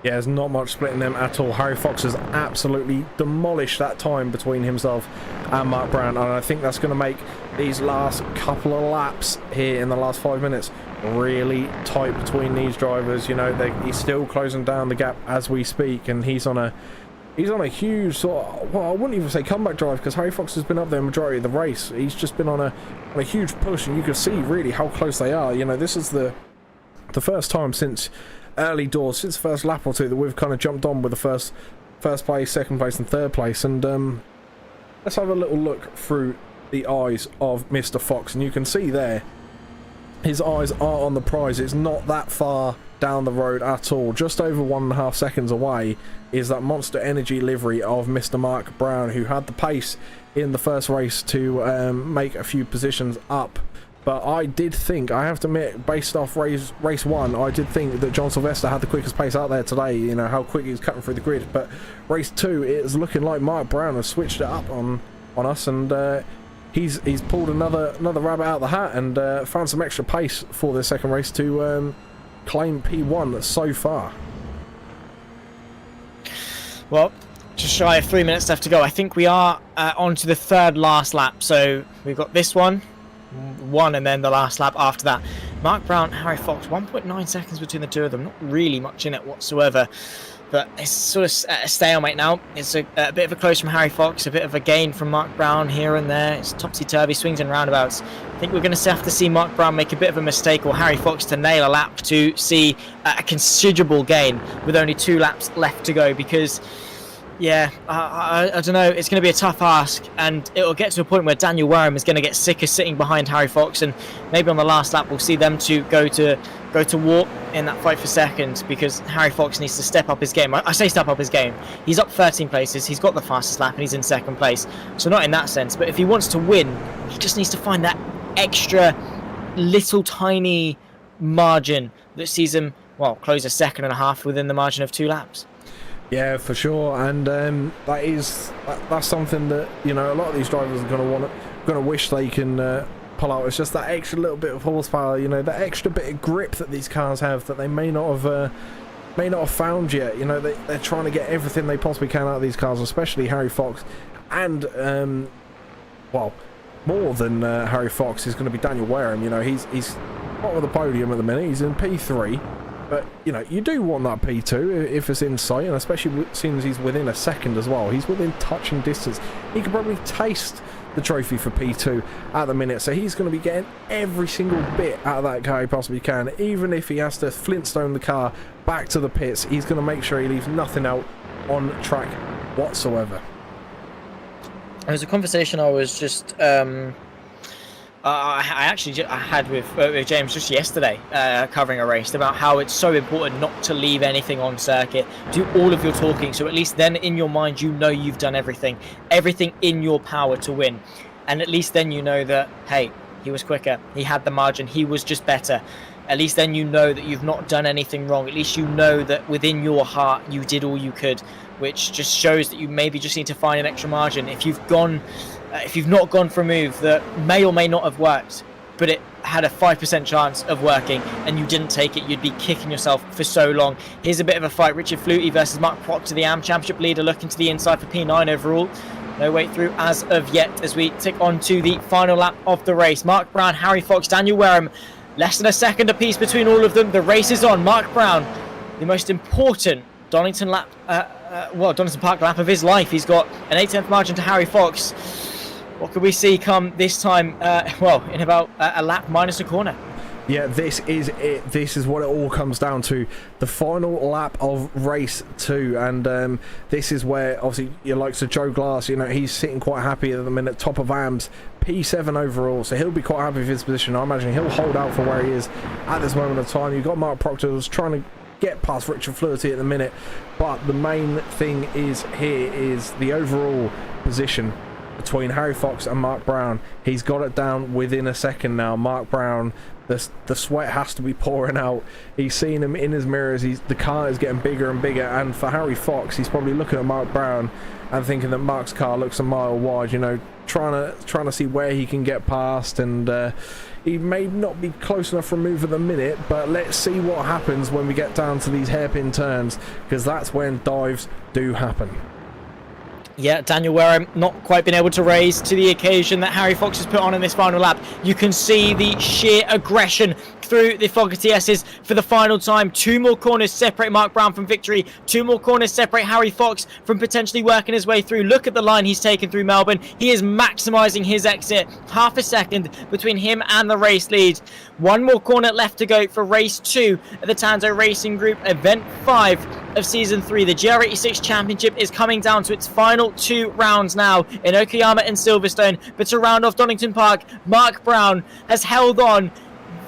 Yeah, there's not much splitting them at all. Harry Fox has absolutely demolished that time between himself and Mark Brown, and I think that's going to make these last couple of laps here in the last 5 minutes really tight between these drivers. He's still closing down the gap as we speak, and he's on a huge sort of, well, I wouldn't even say comeback drive, because Harry Fox has been up there majority of the race. He's just been on a huge push, and you can see really how close they are. This is the first time since early doors, since the first lap or two, that we've kind of jumped on with the first place, second place and third place. And let's have a little look through the eyes of Mr. Fox, and you can see there his eyes are on the prize. It's not that far down the road at all. Just over 1.5 seconds away is that Monster Energy livery of Mr. Mark Brown, who had the pace in the first race to make a few positions up. But I did think, I have to admit, based off race 1, I did think that John Sylvester had the quickest pace out there today, how quick he was cutting through the grid. But race 2, it's looking like Mark Brown has switched it up on us, and he's pulled another rabbit out of the hat and found some extra pace for this second race to claim P1 so far. Well, just shy of 3 minutes left to go. I think we are on to the third last lap. So we've got this one, and then the last lap after that. Mark Brown, Harry Fox, 1.9 seconds between the two of them. Not really much in it whatsoever. But it's sort of at a stalemate now. It's a bit of a close from Harry Fox, a bit of a gain from Mark Brown here and there. It's topsy-turvy, swings and roundabouts. I think we're going to have to see Mark Brown make a bit of a mistake, or Harry Fox to nail a lap to see a considerable gain with only 2 laps left to go, because yeah, I don't know, it's going to be a tough ask, and it'll get to a point where Daniel Wareham is going to get sick of sitting behind Harry Fox, and maybe on the last lap we'll see them two go to war in that fight for second, because Harry Fox needs to step up his game. I say step up his game. He's up 13 places, he's got the fastest lap, and he's in second place, so not in that sense, but if he wants to win, he just needs to find that extra little tiny margin that sees him, well, close a second and a half within the margin of 2 laps. Yeah, for sure, and that's something that, you know, a lot of these drivers are going to wish they can pull out. It's just that extra little bit of horsepower, you know, that extra bit of grip that these cars have that they may not have found yet. You know, they're trying to get everything they possibly can out of these cars, especially Harry Fox, and well, more than Harry Fox is going to be Daniel Wareham. You know, he's bottom of the podium at the minute. He's in P3. But, you know, you do want that P2 if it's in sight, and especially seeing as he's within a second as well. He's within touching distance. He could probably taste the trophy for P2 at the minute, so he's going to be getting every single bit out of that car he possibly can. Even if he has to Flintstone the car back to the pits, he's going to make sure he leaves nothing out on track whatsoever. There was a conversation I was just I had with James just yesterday, covering a race, about how it's so important not to leave anything on circuit. Do all of your talking, so at least then in your mind you know you've done everything in your power to win, and at least then you know that, hey, he was quicker, he had the margin, he was just better. At least then you know that you've not done anything wrong. At least you know that within your heart you did all you could, which just shows that you maybe just need to find an extra margin. If you've not gone for a move that may or may not have worked, but it had a 5% chance of working, and you didn't take it, you'd be kicking yourself for so long. Here's a bit of a fight. Richard Flutie versus Mark Proctor, the AM Championship leader, looking to the inside for P9 overall. No way through as of yet, as we tick on to the final lap of the race. Mark Brown, Harry Fox, Daniel Wareham, less than a second apiece between all of them. The race is on. Mark Brown, the most important Donington Park lap of his life. He's got an 8/10 margin to Harry Fox. What could we see come this time? In about a lap minus a corner. Yeah, this is it. This is what it all comes down to. The final lap of race 2, and this is where obviously your likes of Joe Glass, you know, he's sitting quite happy at the minute, top of AMS, P7 overall, so he'll be quite happy with his position. I imagine he'll hold out for where he is at this moment of time. You've got Mark Proctor who's trying to get past Richard Flutie at the minute, but the main thing is here is the overall position between Harry Fox and Mark Brown. He's got it down within a second now. Mark Brown, the sweat has to be pouring out. He's seeing him in his mirrors. The car is getting bigger and bigger, and for Harry Fox, he's probably looking at Mark Brown and thinking that Mark's car looks a mile wide, you know, trying to see where he can get past, and he may not be close enough for a move at the minute, but let's see what happens when we get down to these hairpin turns, because that's when dives do happen. Yeah, Daniel Wareham not quite been able to raise to the occasion that Harry Fox has put on in this final lap. You can see the sheer aggression through the Fogarty S's for the final time. 2 more corners separate Mark Brown from victory. 2 more corners separate Harry Fox from potentially working his way through. Look at the line he's taken through Melbourne. He is maximising his exit. Half a second between him and the race lead. 1 more corner left to go for race 2 at the Tanso Racing Group event 5 of season 3. The GR86 Championship is coming down to its final 2 rounds now in Okayama and Silverstone. But to round off Donington Park, Mark Brown has held on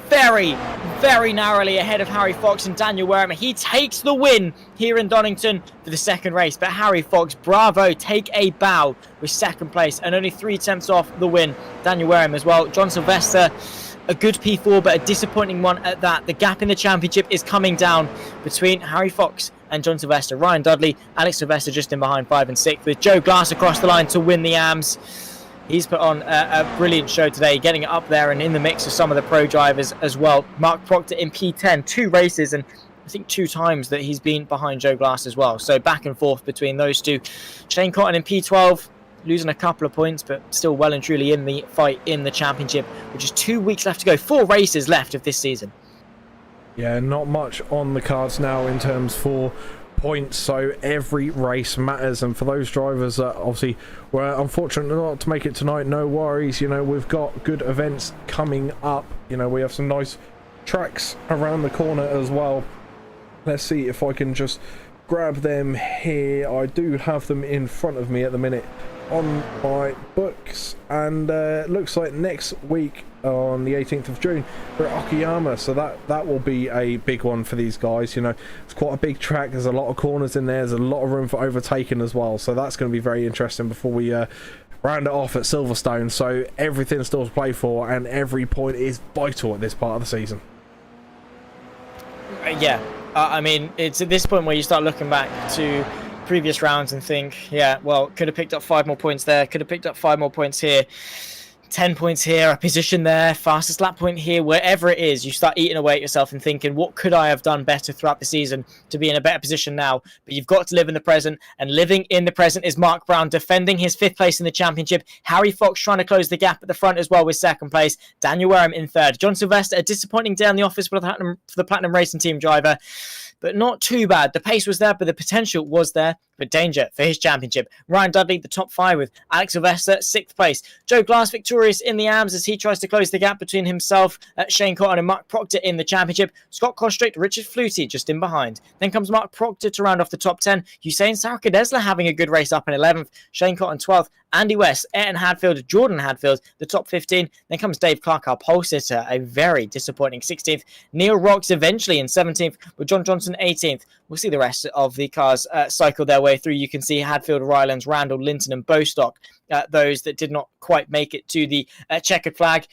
very, very narrowly ahead of Harry Fox and Daniel Wareham. He takes the win here in Donington for the second race. But Harry Fox, bravo, take a bow with second place and only 3/10 off the win. Daniel Wareham as well. John Sylvester, a good P4, but a disappointing one at that. The gap in the championship is coming down between Harry Fox and John Sylvester. Ryan Dudley, Alex Sylvester just in behind 5 and 6, with Joe Glass across the line to win the AMS. He's put on a brilliant show today, getting it up there and in the mix of some of the pro drivers as well. Mark Proctor in P10, 2 races, and I think 2 times that he's been behind Joe Glass as well. So back and forth between those two. Shane Cotton in P12, losing a couple of points, but still well and truly in the fight in the championship, which is 2 weeks left to go. 4 races left of this season. Yeah, not much on the cards now in terms for points, so every race matters. And for those drivers that obviously were unfortunate not to make it tonight, no worries. We've got good events coming up. We have some nice tracks around the corner as well. Let's see if I can just grab them here. I do have them in front of me at the minute on my books, and looks like next week on the 18th of June we're at Okayama, so that will be a big one for these guys. It's quite a big track, there's a lot of corners in there, there's a lot of room for overtaking as well, so that's going to be very interesting before we round it off at Silverstone. So everything's still to play for, and every point is vital at this part of the season. Yeah, I mean, it's at this point where you start looking back to previous rounds and think, yeah, well, could have picked up 5 more points there, could have picked up 5 more points here, 10 points here, a position there, fastest lap point here, wherever it is, you start eating away at yourself and thinking, what could I have done better throughout the season to be in a better position now? But you've got to live in the present, and living in the present is Mark Brown defending his 5th place in the championship. Harry Fox trying to close the gap at the front as well with 2nd place. Daniel Wareham in 3rd. John Sylvester, a disappointing day in the office for the Platinum Racing Team driver, but not too bad. The pace was there, but the potential was there. But danger for his championship. Ryan Dudley, the top 5 with Alex Sylvester, 6th place. Joe Glass victorious in the AMS as he tries to close the gap between himself, Shane Cotton and Mark Proctor in the championship. Scott Kostrick, Richard Flutie just in behind. Then comes Mark Proctor to round off the top 10. Hussein Sarakadesla having a good race up in 11th. Shane Cotton 12th. Andy West, Ayrton Hadfield, Jordan Hadfield, the top 15. Then comes Dave Clark, our pole sitter, a very disappointing 16th. Neil Rocks eventually in 17th, with John Johnson 18th. We'll see the rest of the cars cycle their way through. You can see Hadfield, Rylands, Randall, Linton and Bostock, those that did not quite make it to the checkered flag.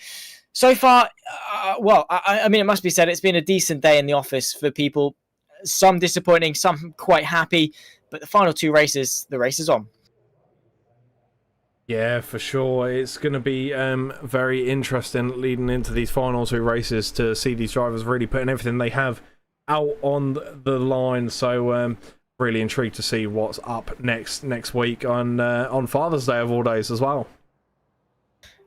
So far, I mean, it must be said, it's been a decent day in the office for people. Some disappointing, some quite happy, but the final 2 races, the race is on. Yeah, for sure. It's going to be very interesting leading into these final 2 races to see these drivers really putting everything they have out on the line. So really intrigued to see what's up next week on Father's Day of all days as well.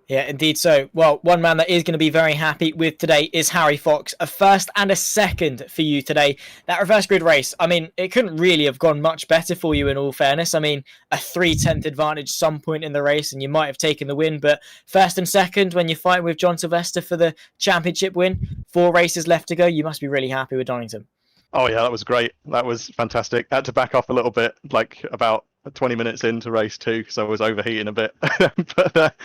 Yeah, indeed so. Well, one man that is going to be very happy with today is Harry Fox. A 1st and a 2nd for you today. That reverse grid race, I mean, it couldn't really have gone much better for you in all fairness. I mean, a 3/10 advantage some point in the race and you might have taken the win, but 1st and 2nd when you fight with John Sylvester for the championship win, 4 races left to go, you must be really happy with Donington. Oh yeah, that was great. That was fantastic. I had to back off a little bit, like about 20 minutes into race 2, so I was overheating a bit. But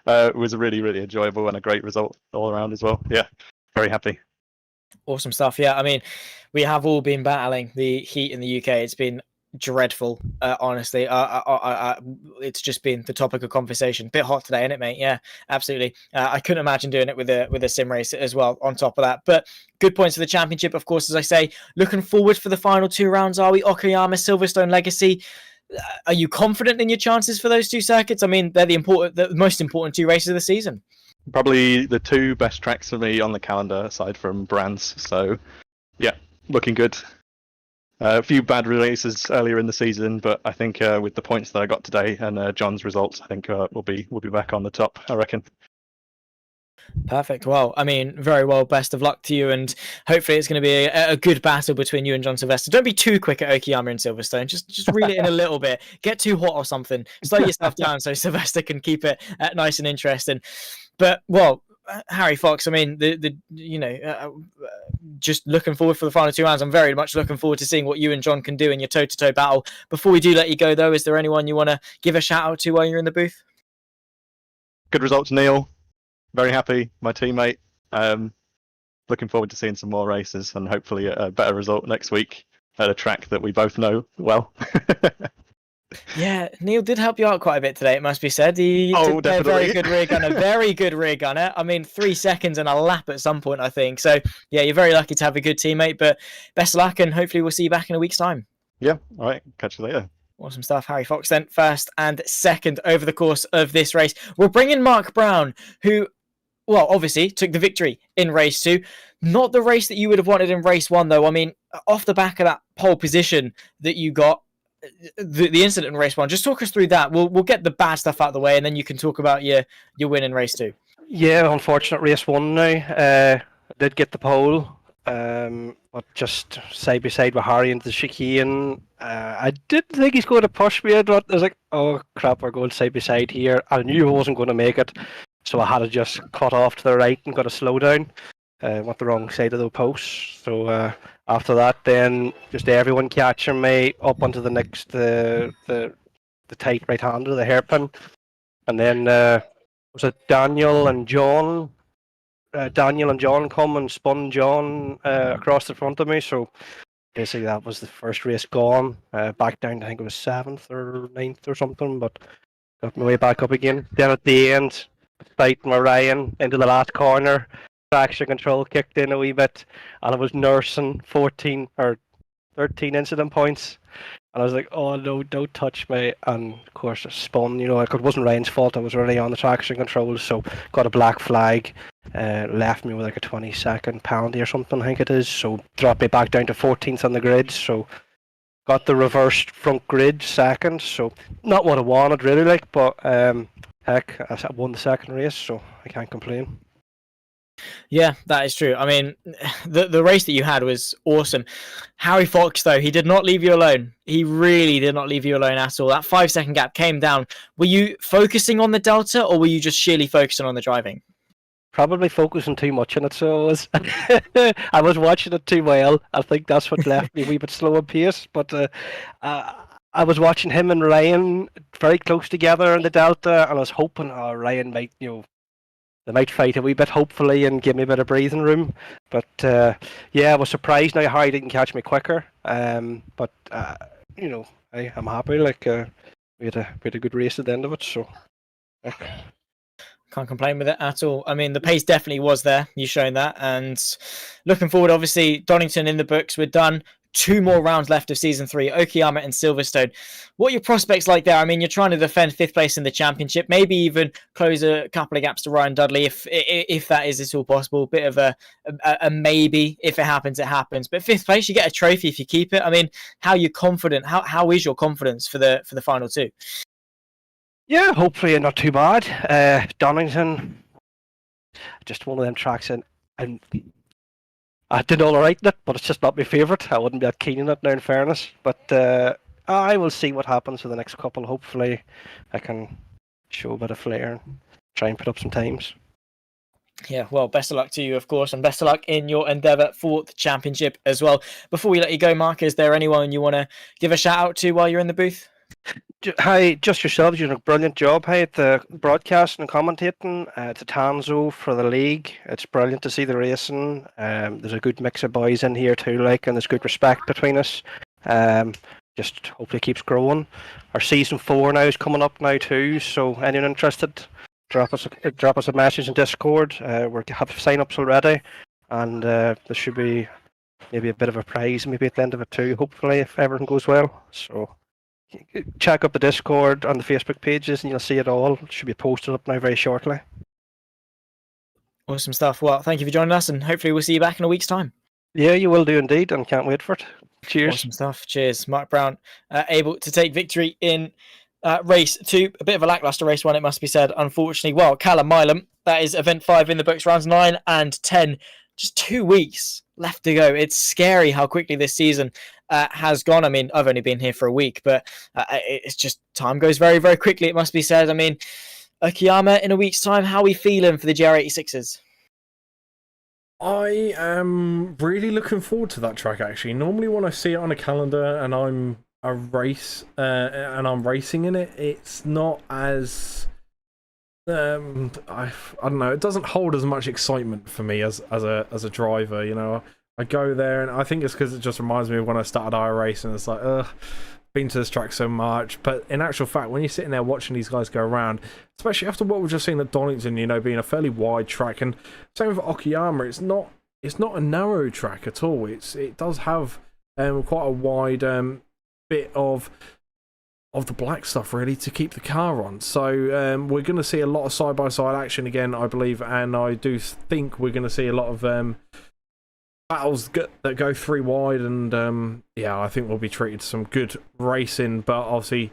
it was really, really enjoyable and a great result all around as well. Yeah, very happy. Awesome stuff. Yeah, I mean, we have all been battling the heat in the UK. It's been dreadful, honestly. It's just been the topic of conversation. Bit hot today, isn't it, mate? Yeah, absolutely. I couldn't imagine doing it with a sim race as well on top of that. But good points for the championship, of course, as I say. Looking forward for the final 2 rounds, are we? Okayama, Silverstone, Legacy. Are you confident in your chances for those 2 circuits? I mean, they're the most important 2 races of the season. Probably the 2 best tracks for me on the calendar, aside from Brands. So, yeah, looking good. A few bad races earlier in the season, but I think with the points that I got today and John's results, I think we'll be back on the top, I reckon. Perfect. Well, I mean, very well. Best of luck to you, and hopefully it's going to be a good battle between you and John Sylvester. Don't be too quick at Okayama and Silverstone. Just reel it in a little bit. Get too hot or something. Slow yourself down so Sylvester can keep it nice and interesting. But well, Harry Fox, I mean, just looking forward for the final 2 rounds. I'm very much looking forward to seeing what you and John can do in your toe-to-toe battle. Before we do let you go, though, is there anyone you want to give a shout out to while you're in the booth? Good results, Neil. Very happy, my teammate. Looking forward to seeing some more races and hopefully a better result next week at a track that we both know well. Yeah, Neil did help you out quite a bit today, it must be said. He did a very good rear gunner, very good rear gunner. I mean, 3 seconds and a lap at some point, I think. So, yeah, you're very lucky to have a good teammate, but best of luck and hopefully we'll see you back in a week's time. Yeah, all right, catch you later. Awesome stuff. Harry Fox then 1st and 2nd over the course of this race. We'll bring in Mark Brown, who, well, obviously took the victory in race 2. Not the race that you would have wanted in race 1, though. I mean, off the back of that pole position that you got, the incident in race 1, just talk us through that. We'll get the bad stuff out of the way, and then you can talk about your win in race 2. Yeah, unfortunate race 1 now. Did get the pole. but just side by side with Harry into the chicane. I didn't think he's going to push me. I was like, oh crap, we're going side by side here. I knew I wasn't going to make it, so I had to just cut off to the right and got a slow down. Went the wrong side of the post. So after that, then just everyone catching me up onto the next the tight right hander, the hairpin, and then was it Daniel and John? Daniel and John come and spun John across the front of me. So basically, that was the first race gone. Back down, I think it was 7th or 9th or something, but got my way back up again. Then at the end, fighting with Ryan into the last corner. Traction control kicked in a wee bit, and I was nursing 14 or 13 incident points. And I was like, oh no, don't touch me. And of course, it spun. You know, it wasn't Ryan's fault. I was already on the traction control, so got a black flag. Left me with like a 20-second penalty or something, I think it is. So dropped me back down to 14th on the grid. So got the reversed front grid second. So not what I wanted really, like, but heck, I won the second race, so I can't complain. Yeah, that is true. I mean, the race that you had was awesome. Harry Fox, though, he did not leave you alone. He really did not leave you alone at all. That 5-second gap came down. Were you focusing on the delta, or were you just sheerly focusing on the driving? Probably focusing too much on it, so I was. I was watching it too well. I think that's what left me a wee bit slow in pace. But I was watching him and Ryan very close together in the delta, and I was hoping Ryan might, they might fight a wee bit, hopefully, and give me a bit of breathing room. But yeah, I was surprised now Harry didn't catch me quicker. But I'm happy. Like we had a good race at the end of it, so. Can't complain with it at all. I mean, the pace definitely was there. You've shown that. And looking forward, obviously, Donington in the books. We're done. 2 more rounds left of Season 3, Okayama and Silverstone. What are your prospects like there? I mean, you're trying to defend 5th place in the championship, maybe even close a couple of gaps to Ryan Dudley, if that is at all possible. Bit of a maybe. If it happens, it happens. But 5th place, you get a trophy if you keep it. I mean, how are you confident? How is your confidence for the final 2? Yeah, hopefully not too bad. Donington, just one of them tracks, and I did all right in it, but it's just not my favourite. I wouldn't be that keen in it now, in fairness. But I will see what happens for the next couple. Hopefully, I can show a bit of flair and try and put up some times. Yeah, well, best of luck to you, of course, and best of luck in your endeavour for the championship as well. Before we let you go, Mark, is there anyone you want to give a shout out to while you're in the booth? Hi, just yourselves. You're doing a brilliant job. Hi, at the broadcasting and commentating. To Tanso for the league. It's brilliant to see the racing. There's a good mix of boys in here too, and there's good respect between us. Just hopefully it keeps growing. Our season 4 now is coming up now too. So anyone interested, drop us a message in Discord. We have sign-ups already, and there should be maybe a bit of a prize maybe at the end of it too. Hopefully, if everything goes well. So. Check up the Discord on the Facebook pages and you'll see it all. It should be posted up now very shortly. Awesome stuff. Well, thank you for joining us, and hopefully we'll see you back in a week's time. Yeah, you will do indeed, and can't wait for it. Cheers. Awesome stuff. Cheers. Mark Brown able to take victory in race 2. A bit of a lackluster race 1, it must be said, unfortunately. Well, Callum Mileham, that is event 5 in the books, rounds 9 and 10. Just 2 weeks left to go. It's scary how quickly this season has gone. I mean, I've only been here for a week, but it's just time goes very, very quickly, it must be said. I mean, Okayama in a week's time, how are we feeling for the GR86s? I am really looking forward to that track, actually. Normally when I see it on a calendar and I'm racing in it, it's not as... I don't know. It doesn't hold as much excitement for me as a driver. You know, I go there and I think it's because it just reminds me of when I started iRacing, and it's like, been to this track so much. But in actual fact, when you're sitting there watching these guys go around, especially after what we've just seen at Donington, you know, being a fairly wide track, and same with Okayama, it's not a narrow track at all. It does have quite a wide bit of the black stuff really to keep the car on. So we're going to see a lot of side-by-side action again, I believe, and I do think we're going to see a lot of battles that go 3 wide, and yeah, I think we'll be treated to some good racing, but obviously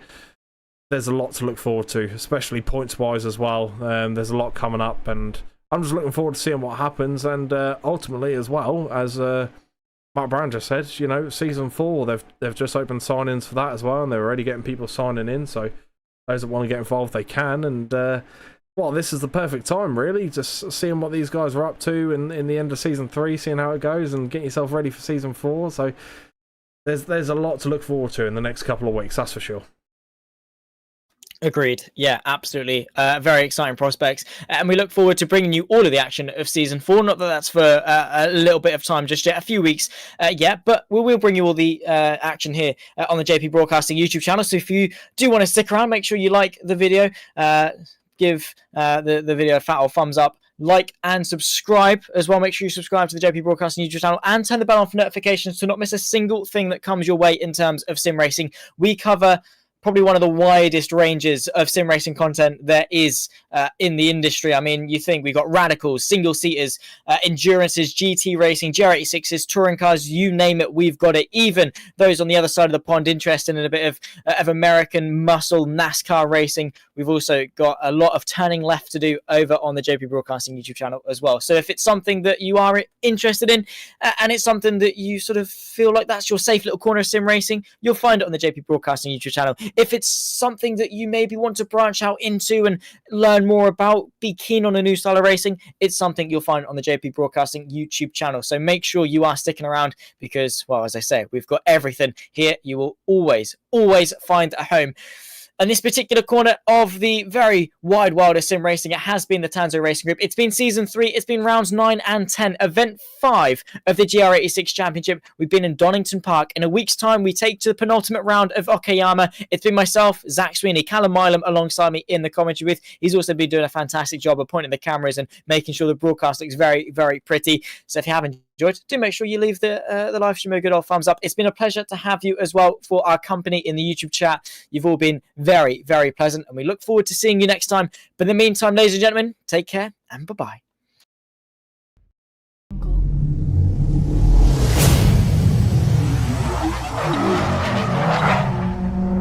there's a lot to look forward to, especially points-wise as well. There's a lot coming up, and I'm just looking forward to seeing what happens, and ultimately as well, as Mark Brown just said, you know, season 4, they've just opened sign-ins for that as well, and they're already getting people signing in, so those that want to get involved, they can, and well, this is the perfect time, really, just seeing what these guys are up to in the end of season 3, seeing how it goes, and getting yourself ready for season 4, so there's a lot to look forward to in the next couple of weeks, that's for sure. Agreed. Yeah, absolutely. Very exciting prospects. And we look forward to bringing you all of the action of season 4. Not that that's for a little bit of time just yet, a few weeks yet, but we will bring you all the action here on the JP Broadcasting YouTube channel. So if you do want to stick around, make sure you like the video, give the video a fat old thumbs up, like and subscribe as well. Make sure you subscribe to the JP Broadcasting YouTube channel and turn the bell on for notifications to not miss a single thing that comes your way in terms of sim racing. We cover probably one of the widest ranges of sim racing content there is in the industry. I mean, you think we've got radicals, single seaters, endurances, GT racing, GR86s, touring cars, you name it, we've got it. Even those on the other side of the pond interested in a bit of American muscle NASCAR racing. We've also got a lot of turning left to do over on the JP Broadcasting YouTube channel as well. So if it's something that you are interested in and it's something that you sort of feel like that's your safe little corner of sim racing, you'll find it on the JP Broadcasting YouTube channel. If it's something that you maybe want to branch out into and learn more about, be keen on a new style of racing, it's something you'll find on the JP Broadcasting YouTube channel. So make sure you are sticking around because, well, as I say, we've got everything here. You will always find a home. And this particular corner of the very wide world of sim racing, it has been the Tanso Racing Group. It's been season 3. It's been rounds 9 and 10. Event 5 of the GR86 Championship. We've been in Donington Park. In a week's time, we take to the penultimate round of Okayama. It's been myself, Zach Sweeney, Callum Mileham alongside me in the commentary booth. He's also been doing a fantastic job of pointing the cameras and making sure the broadcast looks very, very pretty. So if you haven't enjoyed, do make sure you leave the live stream a good old thumbs up. It's been a pleasure to have you as well for our company in the YouTube chat. You've all been very, very pleasant, and we look forward to seeing you next time. But in the meantime, ladies and gentlemen, take care and bye-bye.